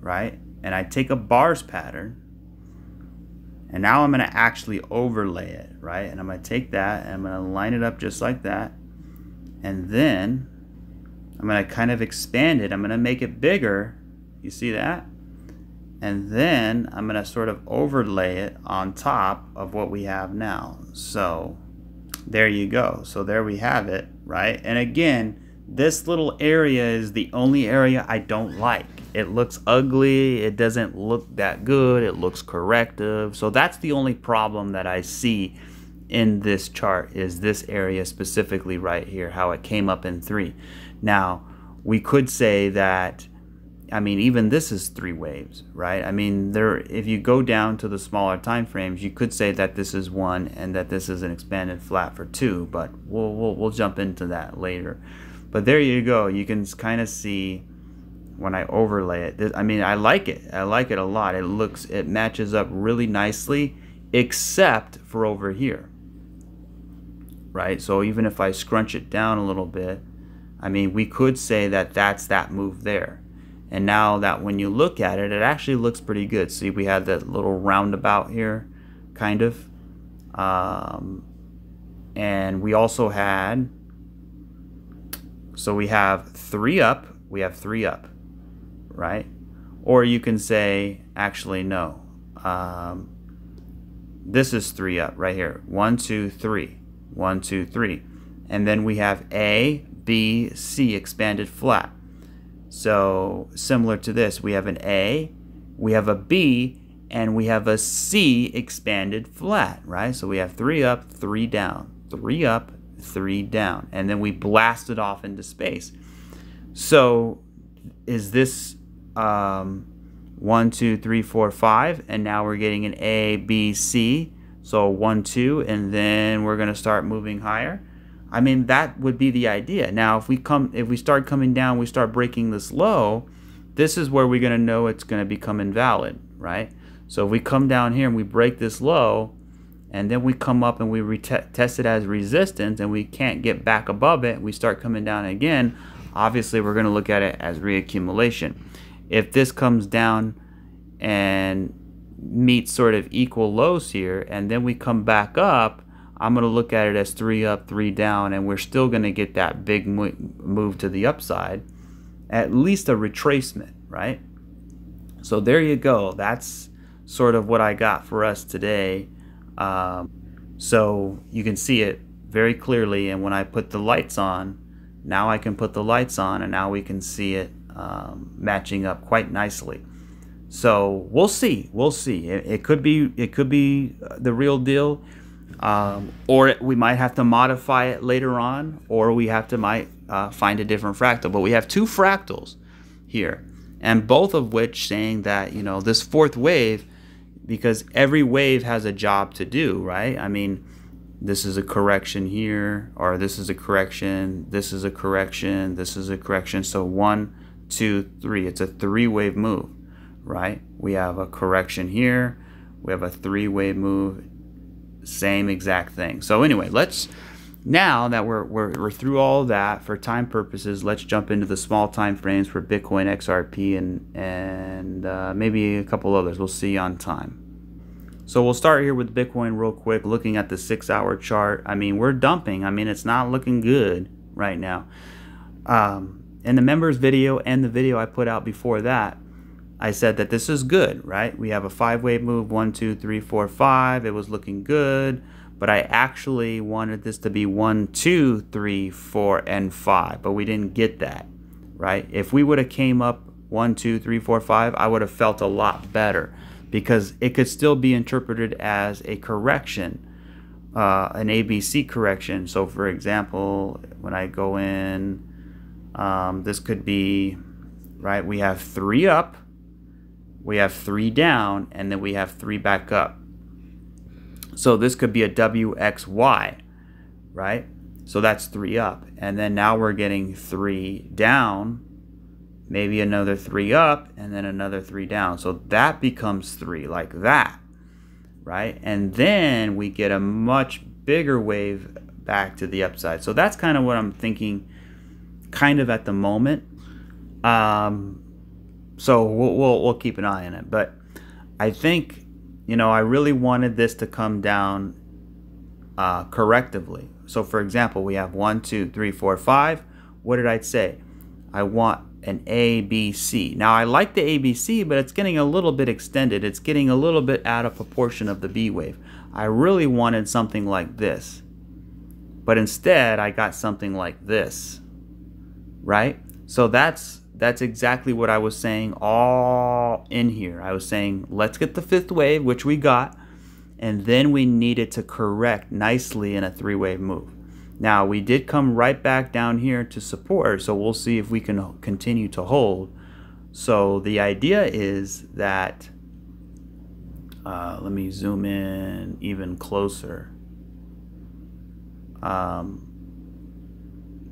right, and I take a bars pattern, and now I'm going to actually overlay it, right? And I'm going to take that and I'm going to line it up just like that, and then I'm going to kind of expand it. I'm going to make it bigger. You see that? And then I'm going to sort of overlay it on top of what we have now. So there you go. So there we have it, right? And again, this little area is the only area I don't like. It looks ugly. It doesn't look that good. It looks corrective. So that's the only problem that I see in this chart, is this area specifically right here, how it came up in 3. Now, we could say that, I mean, even this is 3 waves, right? I mean, if you go down to the smaller time frames, you could say that this is 1 and that this is an expanded flat for 2, but we'll jump into that later. But there you go. You can kind of see when I overlay it. I mean, I like it. I like it a lot. It matches up really nicely, except for over here, right? So even if I scrunch it down a little bit, I mean, we could say that that's that move there. And now that when you look at it, it actually looks pretty good. See, we had that little roundabout here, kind of. And we also had, so we have 3 up, right? Or you can say, actually, no. This is 3 up right here. 1, 2, 3. 1, 2, 3. And then we have A, B, C expanded flat. So similar to this, we have an A, we have a B, and we have a C expanded flat, right? So we have 3 up, 3 down, 3 up, 3 down, and then we blast it off into space. So is this 1, 2, 3, 4, 5, and now we're getting an A, B, C. So 1, 2, and then we're going to start moving higher. I mean, that would be the idea. Now, if we start coming down, we start breaking this low, this is where we're going to know it's going to become invalid, right? So if we come down here and we break this low, and then we come up and we test it as resistance, and we can't get back above it, we start coming down again, obviously we're going to look at it as reaccumulation. If this comes down and meets sort of equal lows here, and then we come back up, I'm going to look at it as 3 up, 3 down, and we're still going to get that big move to the upside, at least a retracement, right? So there you go. That's sort of what I got for us today. So you can see it very clearly, and when I put the lights on, now I can put the lights on, and now we can see it matching up quite nicely. So we'll see. It could be the real deal. Or we might have to modify it later on, or we might find a different fractal. But we have 2 fractals here, and both of which saying that, you know, this 4th wave, because every wave has a job to do, right? I mean, this is a correction here, or this is a correction, this is a correction, this is a correction. So 1, 2, 3. It's a 3-wave move, right? We have a correction here, we have a 3-wave move. Same exact thing. So anyway, now that we're through all of that, for time purposes, let's jump into the small time frames for Bitcoin, XRP, and maybe a couple others. We'll see on time. So we'll start here with Bitcoin real quick, looking at the 6-hour chart. I mean, we're dumping. I mean, it's not looking good right now. In the members video and the video I put out before that, I said that this is good, right? We have a 5-wave move, 1, 2, 3, 4, 5. It was looking good, but I actually wanted this to be 1, 2, 3, 4, and 5, but we didn't get that, right? If we would have came up 1, 2, 3, 4, 5, I would have felt a lot better, because it could still be interpreted as a correction, an ABC correction. So for example, when I go in, this could be, right, we have 3 up, we have 3 down, and then we have 3 back up. So this could be a WXY, right? So that's 3 up, and then now we're getting 3 down, maybe another 3 up, and then another 3 down. So that becomes 3, like that, right? And then we get a much bigger wave back to the upside. So that's kind of what I'm thinking kind of at the moment. So we'll keep an eye on it. But I think, you know, I really wanted this to come down correctively. So for example, we have 1, 2, 3, 4, 5. What did I say? I want an ABC. Now I like the ABC, but it's getting a little bit extended. It's getting a little bit out of proportion of the B wave. I really wanted something like this, but instead I got something like this, right? So that's exactly what I was saying all in here. I was saying, let's get the fifth wave, which we got, and then we needed to correct nicely in a three-wave move. Now, we did come right back down here to support, so we'll see if we can continue to hold. So the idea is that, let me zoom in even closer.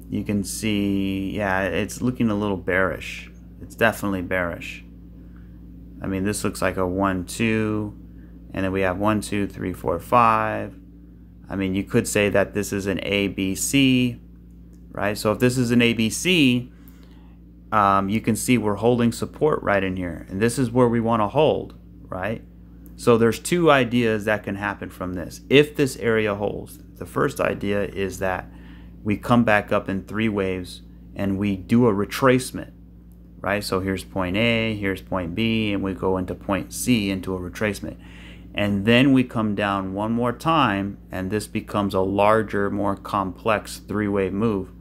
You can see, yeah, it's looking a little bearish. It's definitely bearish. I mean, this looks like a 1, 2, and then we have 1, 2, 3, 4, 5. I mean, you could say that this is an ABC, right? So if this is an ABC, you can see we're holding support right in here. And this is where we want to hold, right? So there's two ideas that can happen from this. If this area holds, the first idea is that we come back up in three waves and we do a retracement, right? So here's point A, here's point B, and we go into point C into a retracement. And then we come down one more time, and this becomes a larger, more complex three-wave move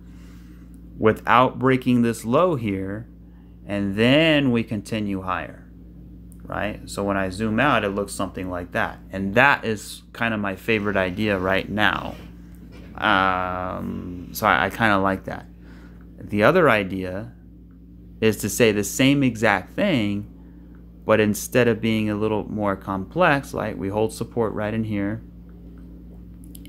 without breaking this low here, and then we continue higher, right? So when I zoom out, it looks something like that. And that is kind of my favorite idea right now. So I kind of like that. The other idea is to say the same exact thing, but instead of being a little more complex, like we hold support right in here,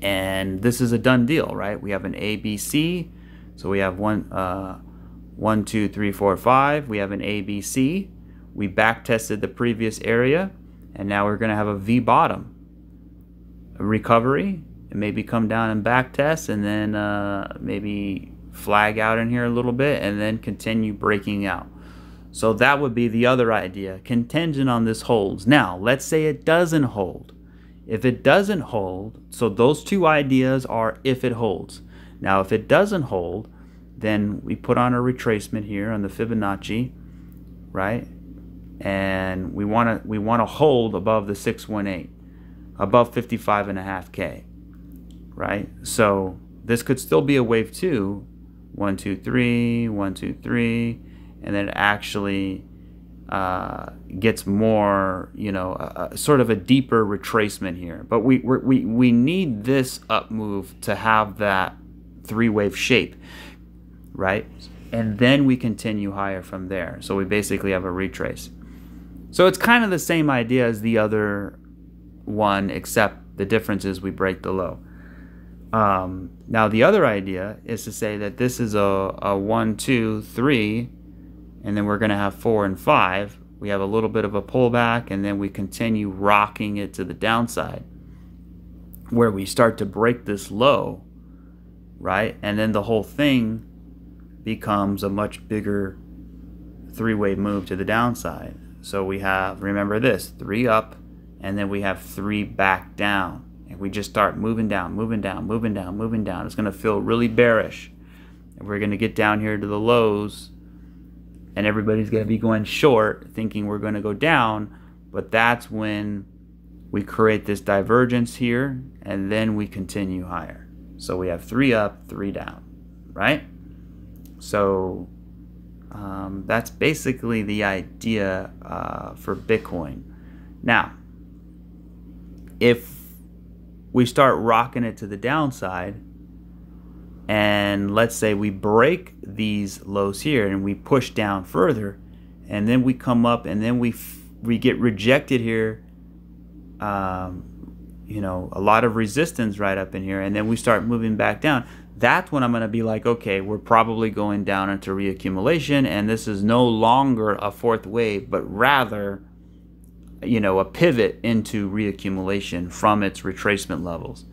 and this is a done deal, right? We have an ABC, so we have 1, 2, 3, 4, 5. We have an ABC. We back tested the previous area, and now we're going to have a V bottom, a recovery, and maybe come down and back test, and then maybe flag out in here a little bit, and then continue breaking out. So that would be the other idea, contingent on this holds. Now, let's say it doesn't hold. If it doesn't hold, so those two ideas are if it holds. Now, if it doesn't hold, then we put on a retracement here on the Fibonacci, right? And we want to hold above the 618, above 55.5K, right? So this could still be a wave 2, 1, 2, 3, 1, 2, 3. And then it actually gets more, you know, sort of a deeper retracement here. But we need this up move to have that three-wave shape, right? And then we continue higher from there. So we basically have a retrace. So it's kind of the same idea as the other one, except the difference is we break the low. Now the other idea is to say that this is a 1, 2, 3, and then we're going to have 4 and 5. We have a little bit of a pullback, and then we continue rocking it to the downside, where we start to break this low, right? And then the whole thing becomes a much bigger three-wave move to the downside. So we have, remember this, 3 up, and then we have 3 back down. And we just start moving down, moving down, moving down, moving down. It's going to feel really bearish. And we're going to get down here to the lows, and everybody's going to be going short, thinking we're going to go down. But that's when we create this divergence here, and then we continue higher. So we have 3 up, 3 down, right? So that's basically the idea for Bitcoin. Now, if we start rocking it to the downside, and let's say we break these lows here and we push down further, and then we come up, and then we get rejected here, you know, a lot of resistance right up in here, and then we start moving back down. That's when I'm going to be like, okay, we're probably going down into reaccumulation, and this is no longer a fourth wave, but rather, you know, a pivot into reaccumulation from its retracement levels.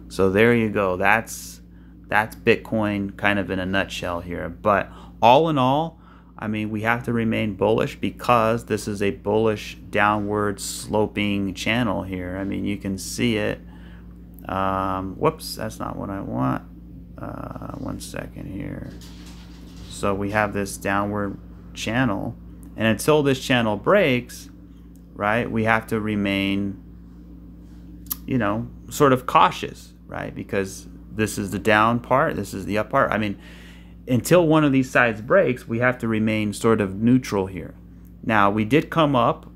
So there you go. That's Bitcoin kind of in a nutshell here. But all in all, I mean, we have to remain bullish because this is a bullish downward sloping channel here. I mean, you can see it. Whoops, that's not what I want. 1 second here. So we have this downward channel, and until this channel breaks, right, we have to remain, you know, sort of cautious, right? Because this is the down part, this is the up part. I mean, until one of these sides breaks, we have to remain sort of neutral here. Now, we did come up,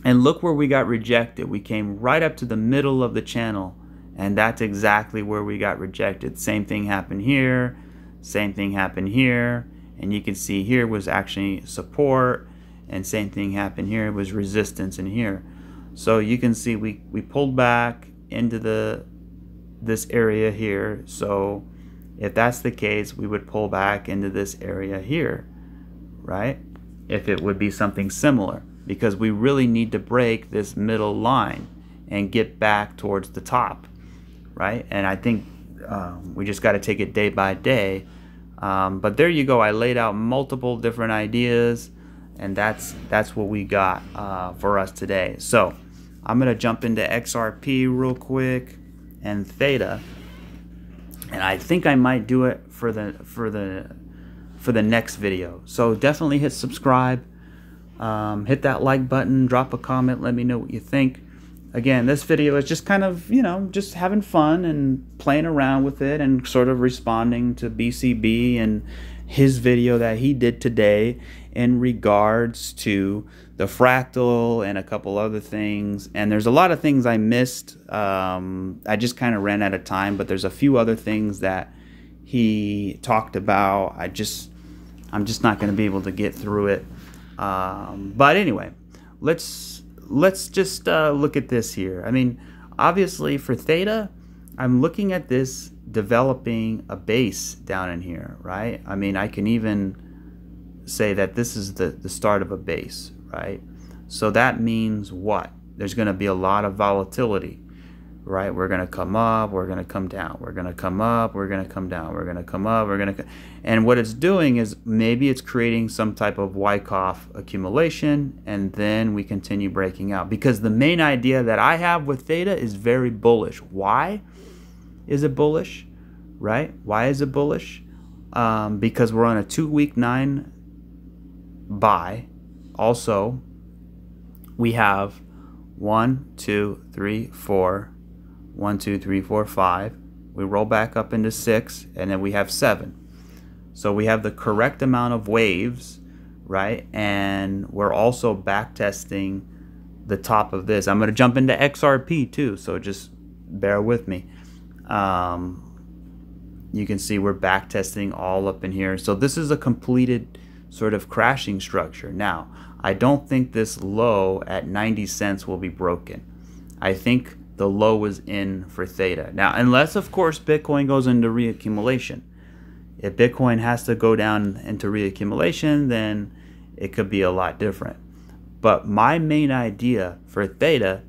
and look where we got rejected. We came right up to the middle of the channel, and that's exactly where we got rejected. Same thing happened here, same thing happened here, and you can see here was actually support, and same thing happened here, it was resistance in here. So you can see we pulled back into this area here. So if that's the case, we would pull back into this area here, right? If it would be something similar, because we really need to break this middle line and get back towards the top, right? And I think we just got to take it day by day. But there you go. I laid out multiple different ideas, and that's what we got for us today. So I'm gonna jump into XRP real quick and Theta. And I think I might do it for the next video. So definitely hit subscribe, hit that like button, drop a comment, let me know what you think. Again, this video is just kind of, you know, just having fun and playing around with it and sort of responding to BCB and his video that he did today in regards to the fractal and a couple other things. And there's a lot of things I missed. I just kind of ran out of time, but there's a few other things that he talked about. I'm just not going to be able to get through it. But anyway, let's just look at this here. I mean, obviously for Theta, I'm looking at this developing a base down in here, right? I mean, I can even say that this is the start of a base, right? So that means what? There's going to be a lot of volatility, right? We're going to come up, we're going to come down, we're going to come up, we're going to come down, we're going to come up, we're going to, and what it's doing is maybe it's creating some type of Wyckoff accumulation, and then we continue breaking out. Because the main idea that I have with Theta is very bullish. Why is it bullish, right? Why is it bullish? Because we're on a 2-week 9 buy. Also, we have 1, 2, 3, 4, 1, 2, 3, 4, 5. We roll back up into 6, and then we have 7. So we have the correct amount of waves, right? And we're also back testing the top of this. I'm going to jump into XRP too, so just bear with me. You can see we're back testing all up in here. So this is a completed sort of crashing structure. Now, I don't think this low at 90 cents will be broken. I think the low is in for Theta. Now, unless, of course, Bitcoin goes into reaccumulation. If Bitcoin has to go down into reaccumulation, then it could be a lot different. But my main idea for Theta,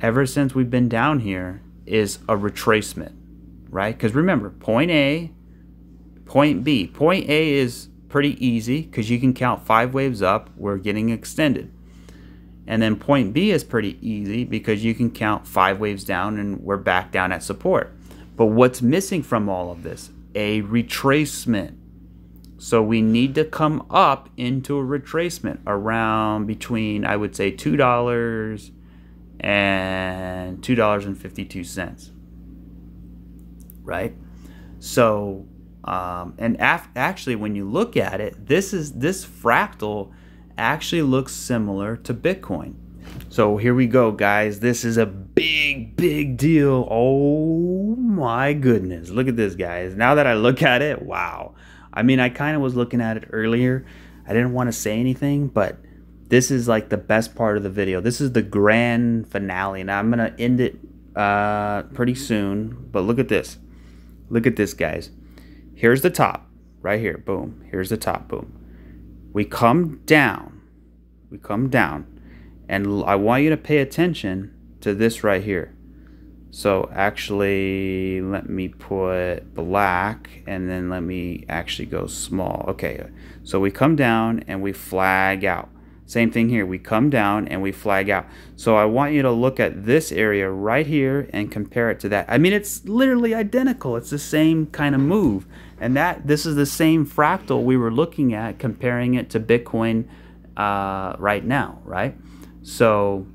ever since we've been down here, is a retracement, right? Because remember, point A, point B. Point A is pretty easy because you can count 5 waves up. We're getting extended. And then point B is pretty easy because you can count 5 waves down and we're back down at support. But what's missing from all of this? A retracement. So we need to come up into a retracement around between, I would say, $2 and $2.52, right? So and actually, when you look at it, this fractal actually looks similar to Bitcoin. So here we go, guys. This is a big deal. Oh my goodness, look at this, guys. Now that I look at it, wow. I mean, I kind of was looking at it earlier. I didn't want to say anything, but this is like the best part of the video. This is the grand finale. Now I'm gonna end it pretty soon, but look at this. Look at this, guys. Here's the top, right here, boom. Here's the top, boom. We come down, and I want you to pay attention to this right here. So actually, let me put black, and then let me actually go small. Okay, so we come down and we flag out. Same thing here. We come down and we flag out. So I want you to look at this area right here and compare it to that. I mean, it's literally identical. It's the same kind of move. And this is the same fractal we were looking at, comparing it to Bitcoin right now, right? So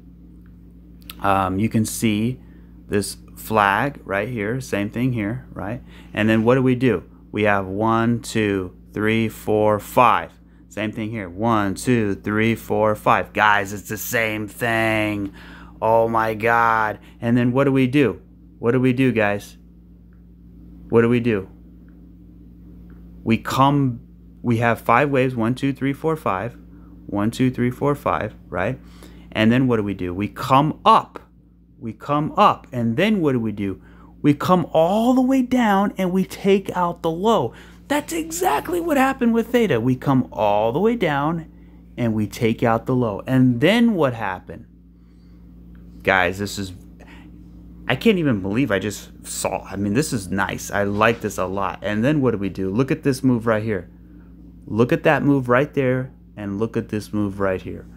you can see this flag right here, same thing here, right? And then what do? We have 1, 2, 3, 4, 5. Same thing here. 1, 2, 3, 4, 5. Guys, it's the same thing. Oh my God. And then what do? What do we do, guys? What do? We have 5 waves. 1, 2, 3, 4, 5. 1, 2, 3, 4, 5, right? And then what do? We come up. We come up. And then what do? We come all the way down and we take out the low. That's exactly what happened with theta. We come all the way down and we take out the low. And then what happened? Guys, I can't even believe I just saw. I mean, this is nice. I like this a lot. And then what do? Look at this move right here. Look at that move right there. And look at this move right here.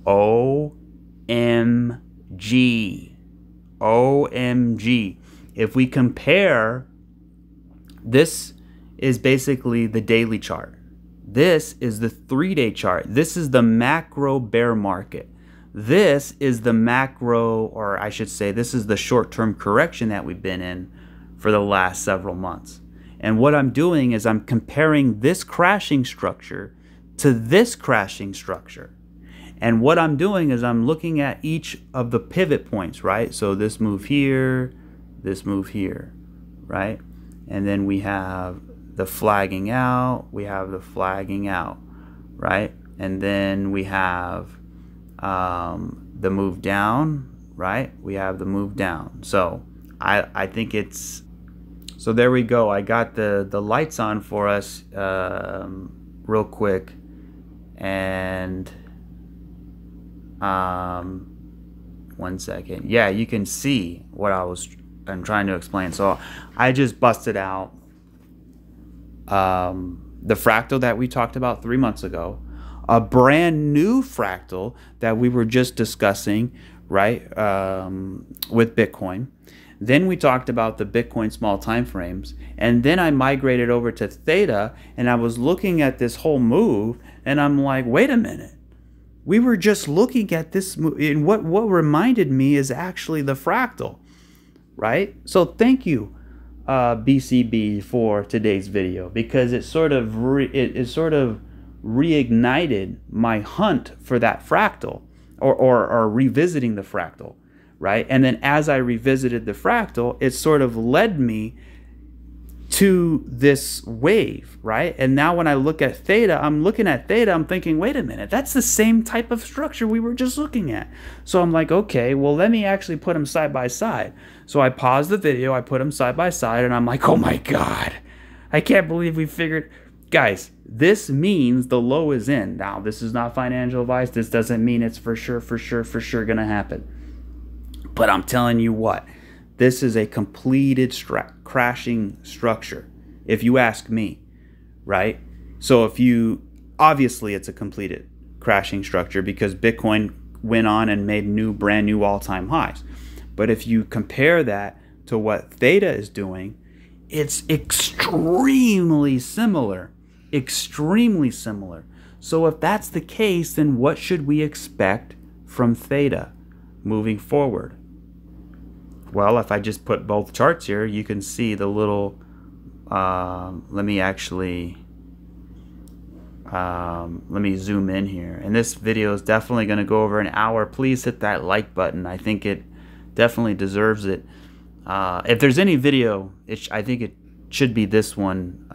OMG. OMG. If we compare, this is basically the daily chart. This is the 3-day chart. This is the macro bear market. This is the macro, or I should say, this is the short-term correction that we've been in for the last several months. And what I'm doing is I'm comparing this crashing structure to this crashing structure. And what I'm doing is I'm looking at each of the pivot points, right? So this move here, right? And then we have the flagging out, right? And then we have the move down, right? We have the move down. So I think it's, so there we go. I got the lights on for us real quick. And 1 second. Yeah, you can see what I'm trying to explain. So I just busted out the fractal that we talked about 3 months ago, a brand new fractal that we were just discussing, right, with Bitcoin. Then we talked about the Bitcoin small time frames, and then I migrated over to theta, and I was looking at this whole move, and I'm like, wait a minute. We were just looking at this move, and what reminded me is actually the fractal, right? So thank you, BCB, for today's video, because it sort of reignited my hunt for that fractal, or revisiting the fractal, right? And then as I revisited the fractal, it sort of led me to this wave, right? And now when I look at theta, I'm thinking, wait a minute, that's the same type of structure we were just looking at. So I'm like, okay, well, let me actually put them side by side. So I paused the video, I put them side by side, and I'm like, oh my God, I can't believe we figured. Guys, this means the low is in. Now, this is not financial advice. This doesn't mean it's for sure gonna happen. But I'm telling you what, this is a completed crashing structure, if you ask me, right? So obviously it's a completed crashing structure because Bitcoin went on and made brand new all-time highs. But if you compare that to what theta is doing, it's extremely similar. Extremely similar. So if that's the case, then what should we expect from theta moving forward? Well, if I just put both charts here, you can see the little, let me zoom in here. And this video is definitely going to go over an hour. Please hit that like button. I think it definitely deserves it. If there's any video, I think it should be this one,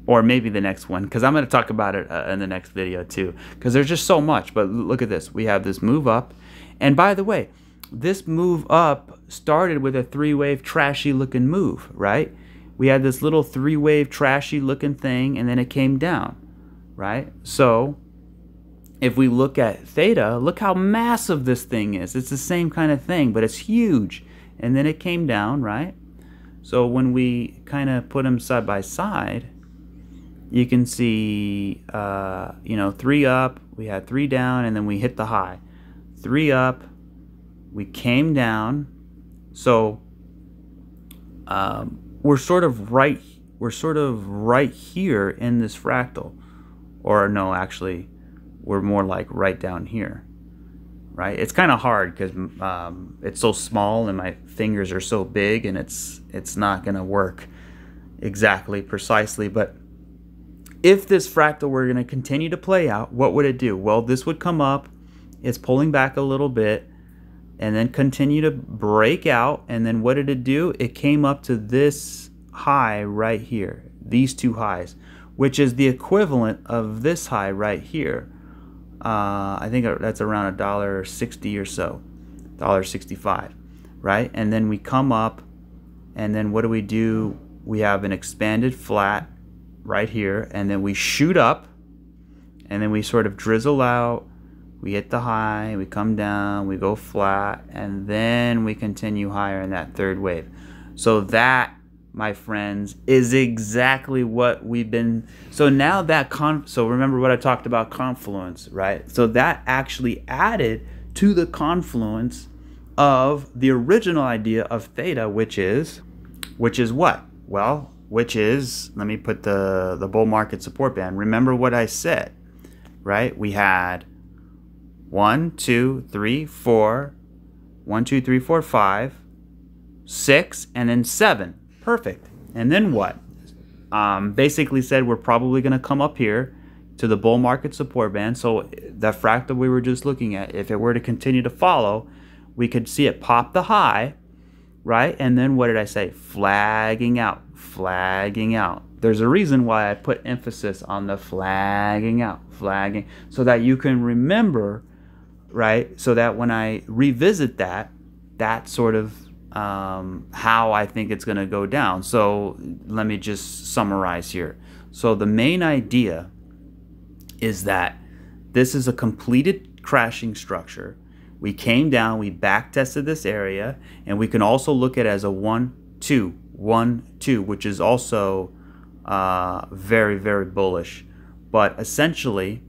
or maybe the next one, because I'm going to talk about it in the next video too, because there's just so much. But look at this. We have this move up. And by the way, this move up started with a 3-wave trashy looking move, right? We had this little 3-wave trashy looking thing, and then it came down, right? So if we look at theta, look how massive this thing is. It's the same kind of thing, but it's huge. And then it came down, right? So when we kind of put them side by side, you can see, 3 up, we had 3 down, and then we hit the high. 3 up, we came down. So we're sort of right here in this fractal. Or no, actually, we're more like right down here, right? It's kind of hard because it's so small and my fingers are so big, and it's not gonna work exactly precisely. But if this fractal were gonna continue to play out, what would it do? Well, this would come up, it's pulling back a little bit, and then continue to break out. And then what did it do? It came up to this high right here, these two highs, which is the equivalent of this high right here. I think that's around $1.60 or so, $1.65, right? And then we come up, and then what do? We have an expanded flat right here, and then we shoot up, and then we sort of drizzle out. We hit the high, we come down, we go flat, and then we continue higher in that third wave. So that, my friends, is exactly what we've been. So now that so remember what I talked about confluence, right? So that actually added to the confluence of the original idea of theta, which is what? Well, which is, let me put the bull market support band. Remember what I said, right? We had 1, 2, 3, 4, 1, 2, 3, 4, 5, 6, and then 7. Perfect. And then what? Basically said we're probably going to come up here to the bull market support band. So the fractal we were just looking at, if it were to continue to follow, we could see it pop the high, right? And then what did I say? Flagging out, flagging out. There's a reason why I put emphasis on the flagging out, flagging, so that you can remember, right? So that when I revisit that, that's sort of how I think it's going to go down. So let me just summarize here. So the main idea is that this is a completed crashing structure. We came down, we back tested this area, and we can also look at it as a 1, 2, 1, 2, which is also very, very bullish. But essentially,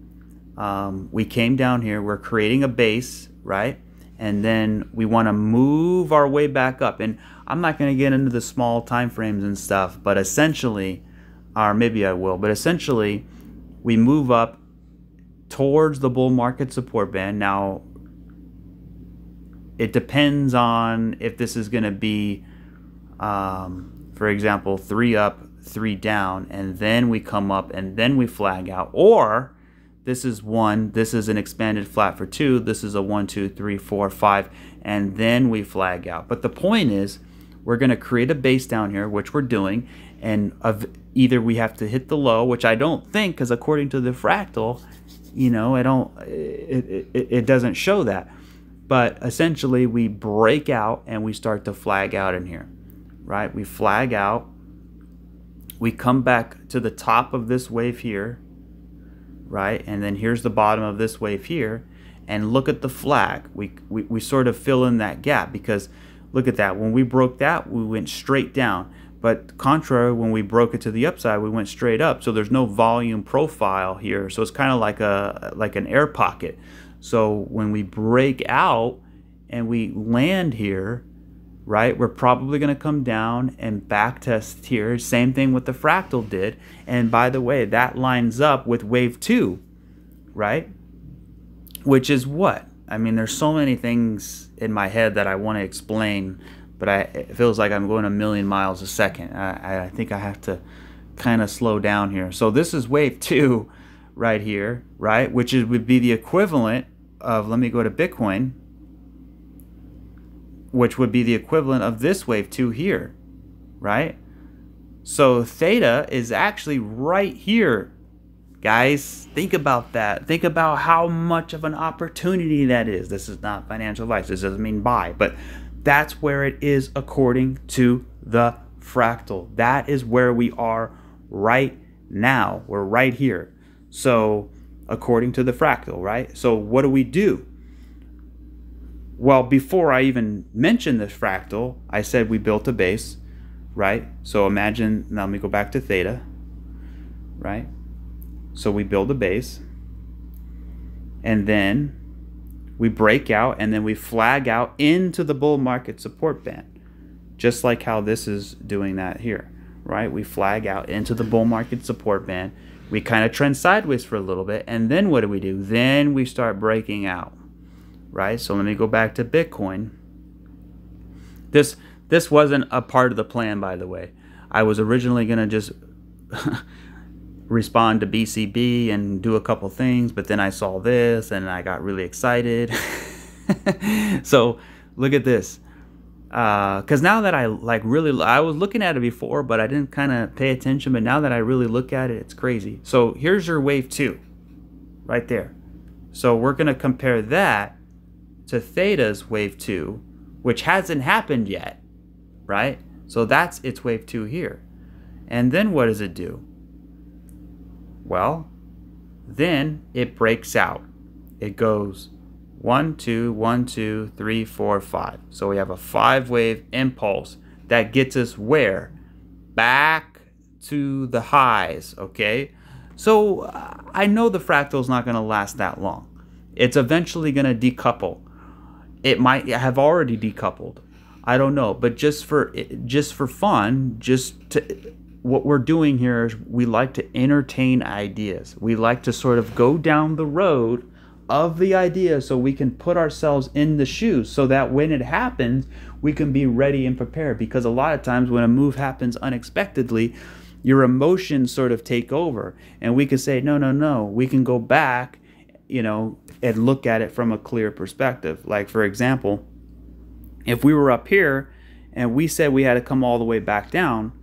we came down here, we're creating a base, right? And then we want to move our way back up. And I'm not going to get into the small time frames and stuff, but essentially, or maybe I will, but essentially, we move up towards the bull market support band. Now, it depends on if this is going to be, for example, 3 up, 3 down, and then we come up and then we flag out, or this is 1, this is an expanded flat for 2, this is a 1, 2, 3, 4, 5, and then we flag out. But the point is, we're going to create a base down here, which we're doing, and either we have to hit the low, which I don't think, because according to the fractal, it doesn't show that. But essentially, we break out and we start to flag out in here, right? We flag out, we come back to the top of this wave here, right? And then here's the bottom of this wave here, and look at the flag. We sort of fill in that gap, because look at that. When we broke that, we went straight down. But contrary, when we broke it to the upside, we went straight up. So there's no volume profile here. So it's kind of like an air pocket. So when we break out and we land here, right, we're probably going to come down and back test here. Same thing what the fractal did. And by the way, that lines up with wave 2, right? Which is what? I mean, there's so many things in my head that I want to explain, but it feels like I'm going a million miles a second. I think I have to kind of slow down here. So this is wave 2 right here, right? Which would be the equivalent of, let me go to Bitcoin, which would be the equivalent of this wave 2 here, right? So theta is actually right here. Guys, think about that. Think about how much of an opportunity that is. This is not financial advice. This doesn't mean buy, but that's where it is according to the fractal. That is where we are right now. We're right here. So according to the fractal, right? So what do? Well, before I even mentioned this fractal, I said we built a base, right? So imagine, now let me go back to theta, right? So we build a base, and then we break out, and then we flag out into the bull market support band, just like how this is doing that here, right? We flag out into the bull market support band. We kind of trend sideways for a little bit, and then what do? Then we start breaking out, right? So let me go back to Bitcoin. This wasn't a part of the plan, by the way. I was originally going to just respond to BCB and do a couple things, but then I saw this and I got really excited. So look at this. Because now that I I was looking at it before, but I didn't kind of pay attention. But now that I really look at it, it's crazy. So here's your wave 2 right there. So we're going to compare that to theta's wave 2, which hasn't happened yet, right? So that's its wave 2 here. And then what does it do? Well, then it breaks out. It goes 1, 2, 1, 2, 3, 4, 5. So we have a 5-wave impulse that gets us where? Back to the highs, okay? So I know the fractal is not going to last that long. It's eventually going to decouple. It might have already decoupled. I don't know, but just for fun, what we're doing here is we like to entertain ideas. We like to sort of go down the road of the idea so we can put ourselves in the shoes so that when it happens, we can be ready and prepared. Because a lot of times when a move happens unexpectedly, your emotions sort of take over. And we could say, no, we can go back, and look at it from a clear perspective. Like, for example, if we were up here and we said we had to come all the way back down,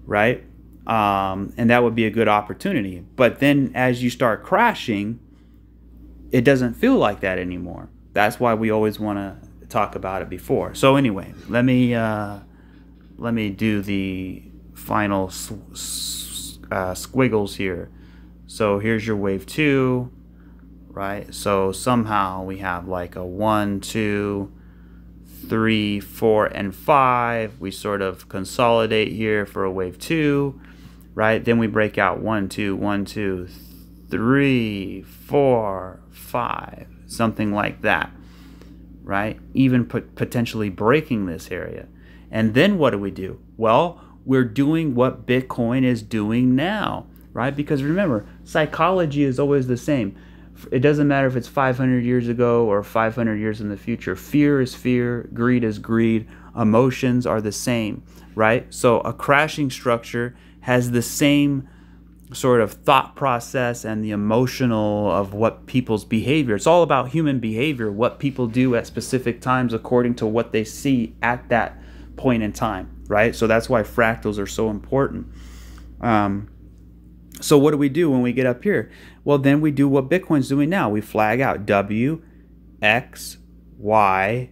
right? And that would be a good opportunity. But then as you start crashing, it doesn't feel like that anymore. That's why we always want to talk about it before. So anyway, let me do the final squiggles here. So here's your wave 2, right? So somehow we have like a 1, 2, 3, 4, and 5. We sort of consolidate here for a wave 2, right? Then we break out 1, 2, 1, 2, 3, 4, 5, something like that, right? Even potentially breaking this area. And then what do? Well, we're doing what Bitcoin is doing now, right? Because remember, psychology is always the same. It doesn't matter if it's 500 years ago or 500 years in the future. Fear is fear, greed is greed, emotions are the same, right? So a crashing structure has the same sort of thought process and the emotional of what people's behavior. It's all about human behavior, what people do at specific times according to what they see at that point in time, right? So that's why fractals are so important. So what do we do when we get up here? Well, then we do what Bitcoin's doing now. We flag out W, X, Y,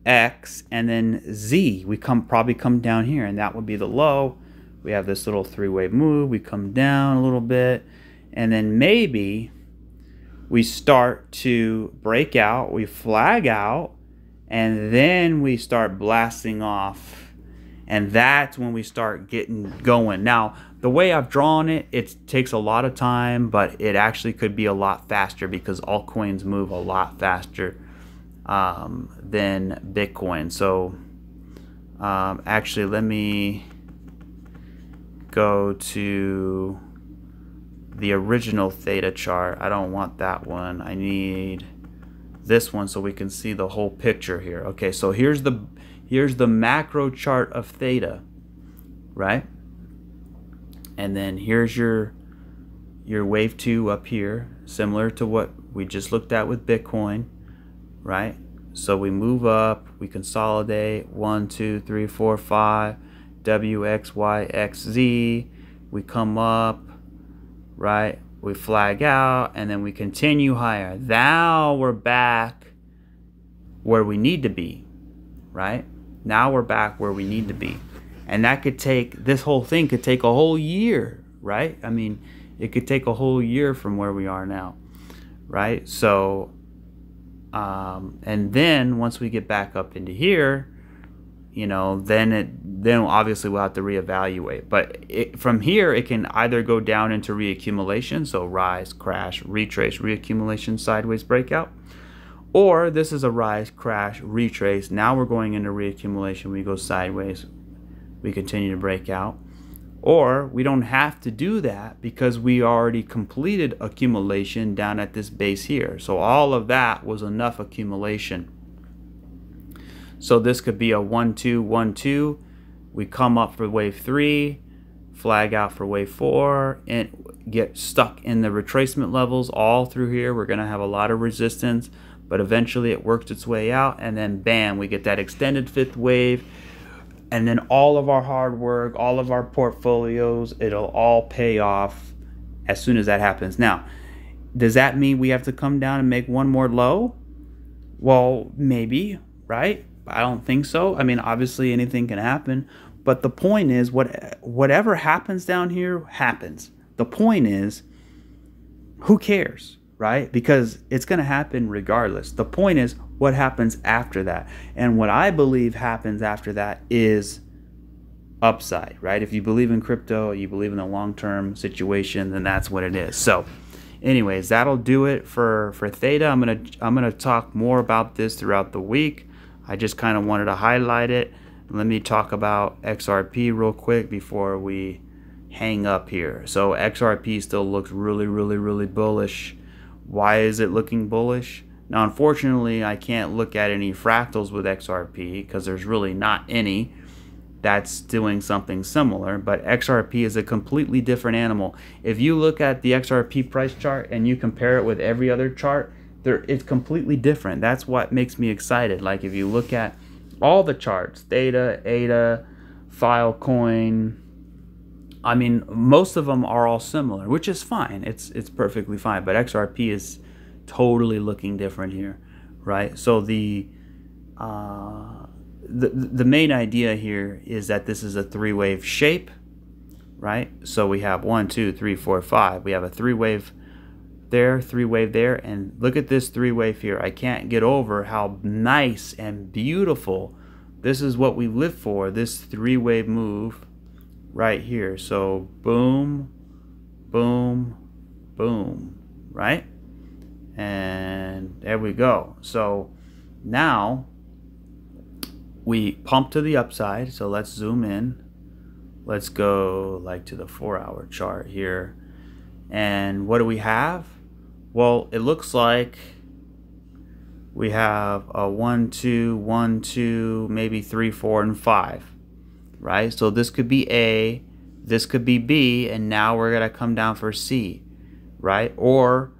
X, and then Z. We probably come down here, and that would be the low. We have this little 3-wave move. We come down a little bit, and then maybe we start to break out. We flag out, and then we start blasting off. And that's when we start getting going. Now, the way I've drawn it, it takes a lot of time, but it actually could be a lot faster because altcoins move a lot faster than Bitcoin. So actually, let me go to the original theta chart. I don't want that one. I need this one so we can see the whole picture here. Okay, so here's the macro chart of theta, right? And then here's your wave 2 up here, similar to what we just looked at with Bitcoin, right? So we move up, we consolidate 1, 2, 3, 4, 5, W, X, Y, X, Z. We come up, right? We flag out, and then we continue higher. Now we're back where we need to be, right? Now we're back where we need to be. And that could take, this whole thing could take a whole year, right? I mean, it could take a whole year from where we are now. right? So, and then once we get back up into here, you know, then obviously we'll have to reevaluate. But from here, it can either go down into reaccumulation, so rise, crash, retrace, reaccumulation, sideways breakout, or this is a rise, crash, retrace. Now we're going into reaccumulation. We go sideways, we continue to break out. Or we don't have to do that because we already completed accumulation down at this base here. So all of that was enough accumulation. So this could be a 1, 2, 1, 2. We come up for wave 3, flag out for wave 4, and get stuck in the retracement levels all through here. We're going to have a lot of resistance, but eventually it works its way out, and then bam, we get that extended fifth wave. And then all of our hard work, all of our portfolios, it'll all pay off as soon as that happens. Now, does that mean we have to come down and make one more low? Well, maybe, right? I don't think so. I mean, obviously anything can happen. But the point is, whatever happens down here happens. The point is, who cares, right? Because it's going to happen regardless. The point is, what happens after that? And what I believe happens after that is upside, right? If you believe in crypto, you believe in the long-term situation, then that's what it is. So anyways, that'll do it for Theta. I'm gonna talk more about this throughout the week. I just kind of wanted to highlight it. Let me talk about XRP real quick before we hang up here. So XRP still looks really bullish. Why is it looking bullish? Now, unfortunately, I can't look at any fractals with XRP because there's really not any that's doing something similar. But XRP is a completely different animal. If you look at the XRP price chart and you compare it with every other chart, it's completely different. That's what makes me excited. Like if you look at all the charts, THETA, ADA, Filecoin, I mean, most of them are all similar, which is fine. It's perfectly fine. But XRP is totally looking different here, right? So the main idea here is that this is a three-wave shape, right? So we have 1, 2, 3, 4, 5. We have a three-wave there, three-wave there, and look at this three-wave here. I can't get over how nice and beautiful this is. What we live for, this three-wave move right here. So boom, boom, boom, right? And there we go. So now we pump to the upside. So let's zoom in. Let's go like to the 4-hour chart here. And what do we have? Well, it looks like we have a 1, 2, 1, 2, maybe 3, 4, and 5, right? So this could be A, this could be B, and now we're gonna come down for C, right? Or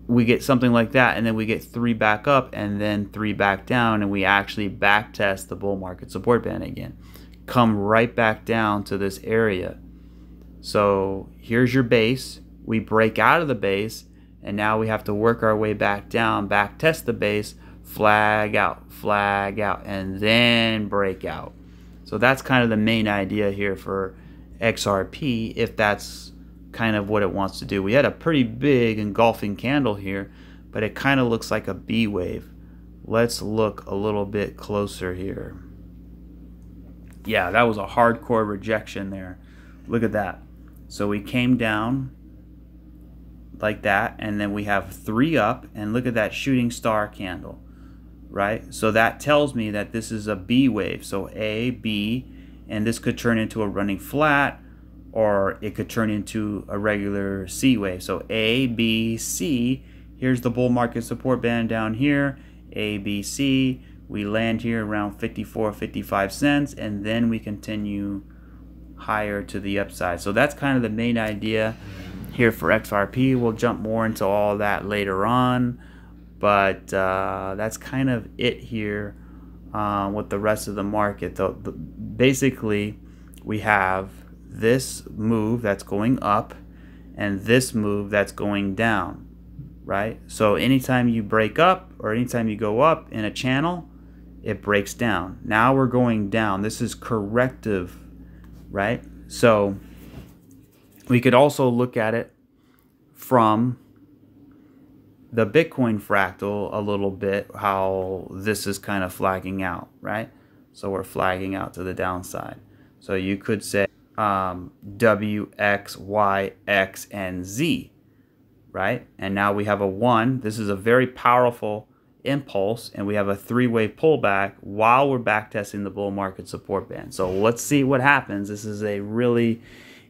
we get something like that, and then we get 3 back up, and then 3 back down, and we actually back test the bull market support band again. Come right back down to this area. So here's your base. We break out of the base, and now we have to work our way back down, back test the base, flag out, and then break out. So that's kind of the main idea here for XRP, if that's kind of what it wants to do. We had a pretty big engulfing candle here, but it kind of looks like a B wave. Let's look a little bit closer here. Yeah, that was a hardcore rejection there. Look at that. So we came down like that, and then we have 3 up, and look at that shooting star candle, right? So that tells me that this is a B wave. So A, B, and this could turn into a running flat, or it could turn into a regular C wave. So A, B, C. Here's the bull market support band down here. A, B, C. We land here around 54, 55 cents, and then we continue higher to the upside. So that's kind of the main idea here for XRP. We'll jump more into all that later on, but that's kind of it here with the rest of the market. Basically, we have this move that's going up and this move that's going down, right? So anytime you break up or anytime you go up in a channel, it breaks down. Now we're going down. This is corrective, right? So we could also look at it from the Bitcoin fractal a little bit, how this is kind of flagging out, right? So we're flagging out to the downside. So you could say W, X, Y, X, and Z, right? And now we have a 1. This is a very powerful impulse, and we have a 3-way pullback while we're backtesting the bull market support band. So let's see what happens. This is a really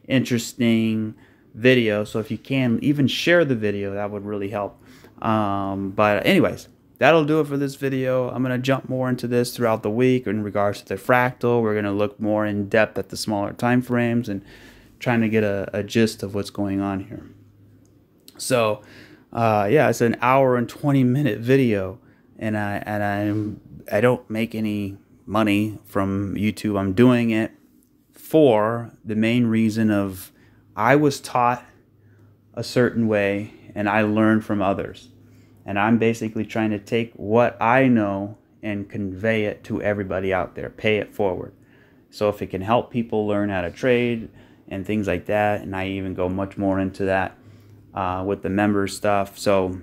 interesting video, so if you can even share the video, that would really help. But anyways, that'll do it for this video. I'm going to jump more into this throughout the week in regards to the fractal. We're going to look more in depth at the smaller time frames and trying to get a gist of what's going on here. So yeah, it's an hour and 20-minute video, and I don't make any money from YouTube. I'm doing it for the main reason of I was taught a certain way and I learned from others, and I'm basically trying to take what I know and convey it to everybody out there, pay it forward. So if it can help people learn how to trade and things like that, and I even go much more into that with the members stuff. So,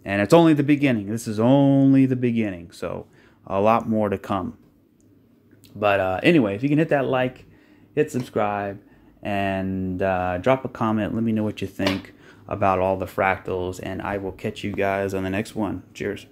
and it's only the beginning. This is only the beginning, so a lot more to come. But anyway, if you can hit that like, hit subscribe, and drop a comment. Let me know what you think about all the fractals, and I will catch you guys on the next one. Cheers.